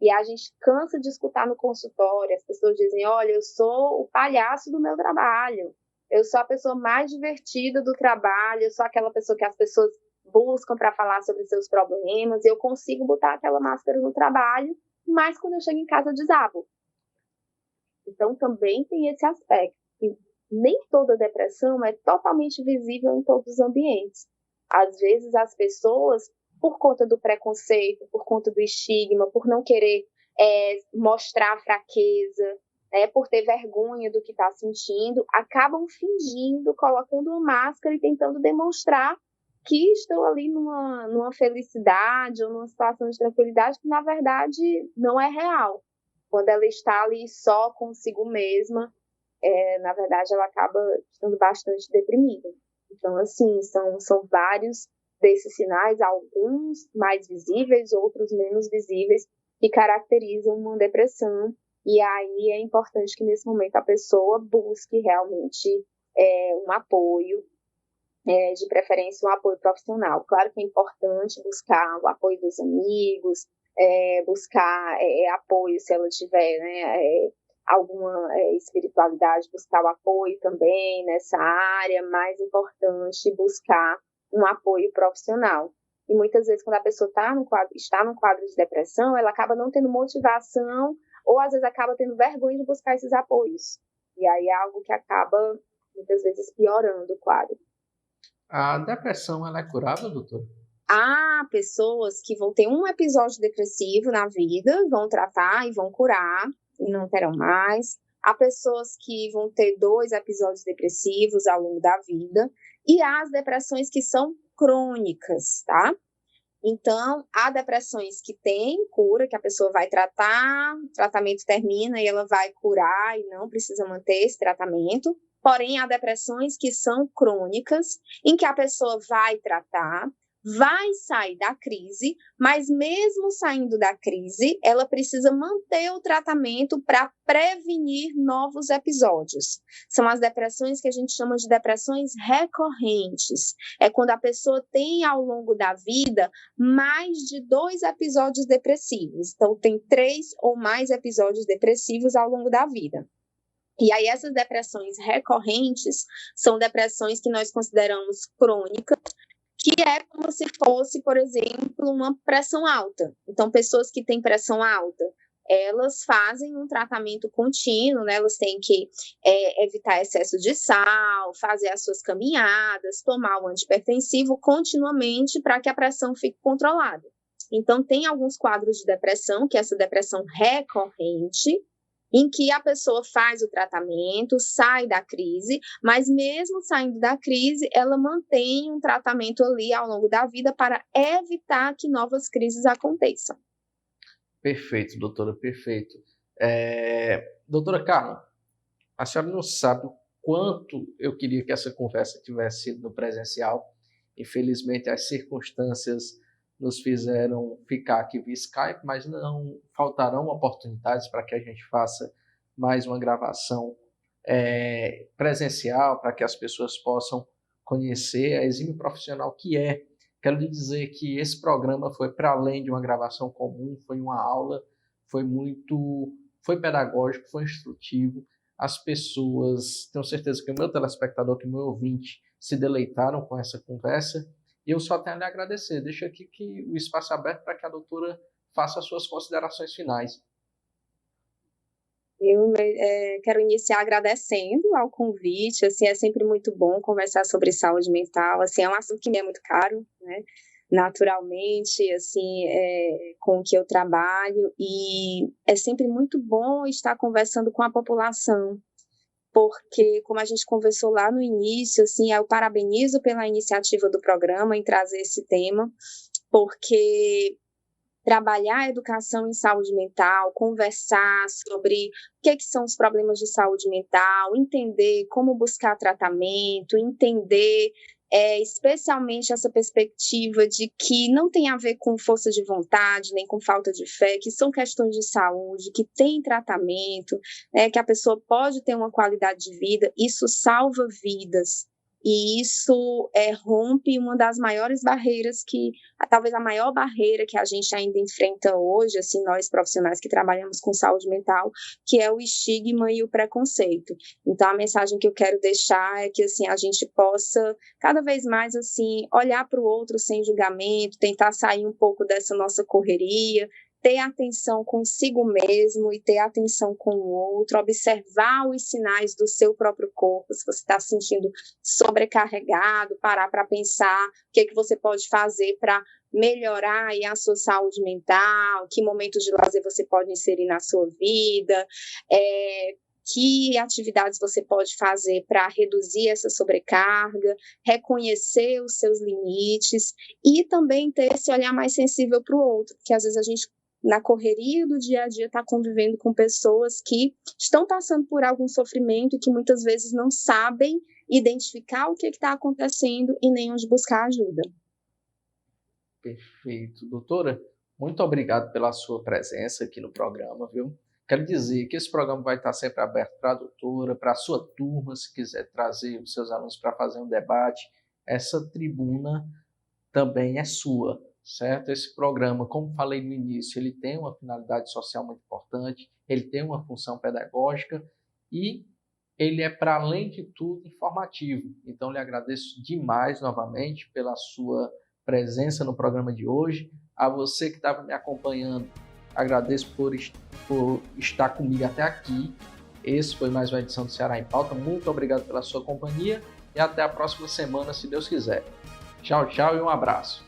E a gente cansa de escutar no consultório, as pessoas dizem, olha, eu sou o palhaço do meu trabalho, eu sou a pessoa mais divertida do trabalho, eu sou aquela pessoa que as pessoas buscam para falar sobre seus problemas, eu consigo botar aquela máscara no trabalho, mas quando eu chego em casa eu desabo. Então também tem esse aspecto. Nem toda depressão é totalmente visível em todos os ambientes. Às vezes as pessoas, por conta do preconceito, por conta do estigma, por não querer mostrar fraqueza, por ter vergonha do que está sentindo, acabam fingindo, colocando uma máscara e tentando demonstrar que estão ali numa felicidade ou numa situação de tranquilidade que, na verdade, não é real. Quando ela está ali só consigo mesma, na verdade, ela acaba estando bastante deprimida. Então, assim, são vários desses sinais, alguns mais visíveis, outros menos visíveis, que caracterizam uma depressão. E aí é importante que, nesse momento, a pessoa busque realmente um apoio, de preferência um apoio profissional. Claro que é importante buscar o apoio dos amigos, buscar apoio se ela tiver, né, alguma espiritualidade, buscar o apoio também nessa área, mais importante buscar um apoio profissional. E muitas vezes, quando a pessoa está num quadro de depressão, ela acaba não tendo motivação, ou às vezes acaba tendo vergonha de buscar esses apoios. E aí é algo que acaba, muitas vezes, piorando o quadro. A depressão, ela é curável, doutora? Há pessoas que vão ter um episódio depressivo na vida, vão tratar e vão curar, e não terão mais. Há pessoas que vão ter 2 episódios depressivos ao longo da vida. E há as depressões que são crônicas, tá? Então, há depressões que têm cura, que a pessoa vai tratar, o tratamento termina e ela vai curar e não precisa manter esse tratamento. Porém, há depressões que são crônicas, em que a pessoa vai tratar, vai sair da crise, mas mesmo saindo da crise, ela precisa manter o tratamento para prevenir novos episódios. São as depressões que a gente chama de depressões recorrentes. É quando a pessoa tem, ao longo da vida, mais de 2 episódios depressivos. Então, tem 3 ou mais episódios depressivos ao longo da vida. E aí, essas depressões recorrentes são depressões que nós consideramos crônicas, que é como se fosse, por exemplo, uma pressão alta. Então, pessoas que têm pressão alta, elas fazem um tratamento contínuo, né? Elas têm que evitar excesso de sal, fazer as suas caminhadas, tomar o antihipertensivo continuamente para que a pressão fique controlada. Então, tem alguns quadros de depressão, que é essa depressão recorrente, em que a pessoa faz o tratamento, sai da crise, mas mesmo saindo da crise, ela mantém um tratamento ali ao longo da vida para evitar que novas crises aconteçam. Perfeito, doutora, perfeito. Doutora Carla, a senhora não sabe o quanto eu queria que essa conversa tivesse sido no presencial. Infelizmente, as circunstâncias nos fizeram ficar aqui via Skype, mas não faltarão oportunidades para que a gente faça mais uma gravação presencial, para que as pessoas possam conhecer a exímio profissional que é. Quero lhe dizer que esse programa foi para além de uma gravação comum, foi uma aula, foi pedagógico, foi instrutivo. As pessoas, tenho certeza que o meu telespectador, que o meu ouvinte, se deleitaram com essa conversa. E eu só tenho a lhe agradecer. Deixo aqui o espaço aberto para que a doutora faça as suas considerações finais. Eu quero iniciar agradecendo ao convite. Assim, é sempre muito bom conversar sobre saúde mental. Assim, é um assunto que me é muito caro, né? Naturalmente, assim, com o que eu trabalho. E é sempre muito bom estar conversando com a população. Porque, como a gente conversou lá no início, assim, eu parabenizo pela iniciativa do programa em trazer esse tema, porque trabalhar a educação em saúde mental, conversar sobre o que são os problemas de saúde mental, entender como buscar tratamento, entender especialmente essa perspectiva de que não tem a ver com força de vontade, nem com falta de fé, que são questões de saúde, que tem tratamento, que a pessoa pode ter uma qualidade de vida, isso salva vidas. E isso rompe uma das maiores barreiras talvez a maior barreira que a gente ainda enfrenta hoje, assim, nós profissionais que trabalhamos com saúde mental, que é o estigma e o preconceito. Então, a mensagem que eu quero deixar é que, assim, a gente possa, cada vez mais, assim, olhar para o outro sem julgamento, tentar sair um pouco dessa nossa correria, ter atenção consigo mesmo e ter atenção com o outro, observar os sinais do seu próprio corpo, se você está se sentindo sobrecarregado, parar para pensar o que você pode fazer para melhorar aí a sua saúde mental, que momentos de lazer você pode inserir na sua vida, que atividades você pode fazer para reduzir essa sobrecarga, reconhecer os seus limites e também ter esse olhar mais sensível para o outro, porque às vezes a gente, na correria do dia a dia, está convivendo com pessoas que estão passando por algum sofrimento e que muitas vezes não sabem identificar o que está acontecendo e nem onde buscar ajuda. Perfeito. Doutora, muito obrigado pela sua presença aqui no programa, viu? Quero dizer que esse programa vai estar sempre aberto para a doutora, para a sua turma, se quiser trazer os seus alunos para fazer um debate. Essa tribuna também é sua. Certo? Esse programa, como falei no início, ele tem uma finalidade social muito importante, ele tem uma função pedagógica e ele é, para além de tudo, informativo. Então, lhe agradeço demais novamente pela sua presença no programa de hoje. A você que estava me acompanhando, agradeço por estar comigo até aqui. Esse foi mais uma edição do Ceará em Pauta. Muito obrigado pela sua companhia e até a próxima semana, se Deus quiser. Tchau, tchau e um abraço.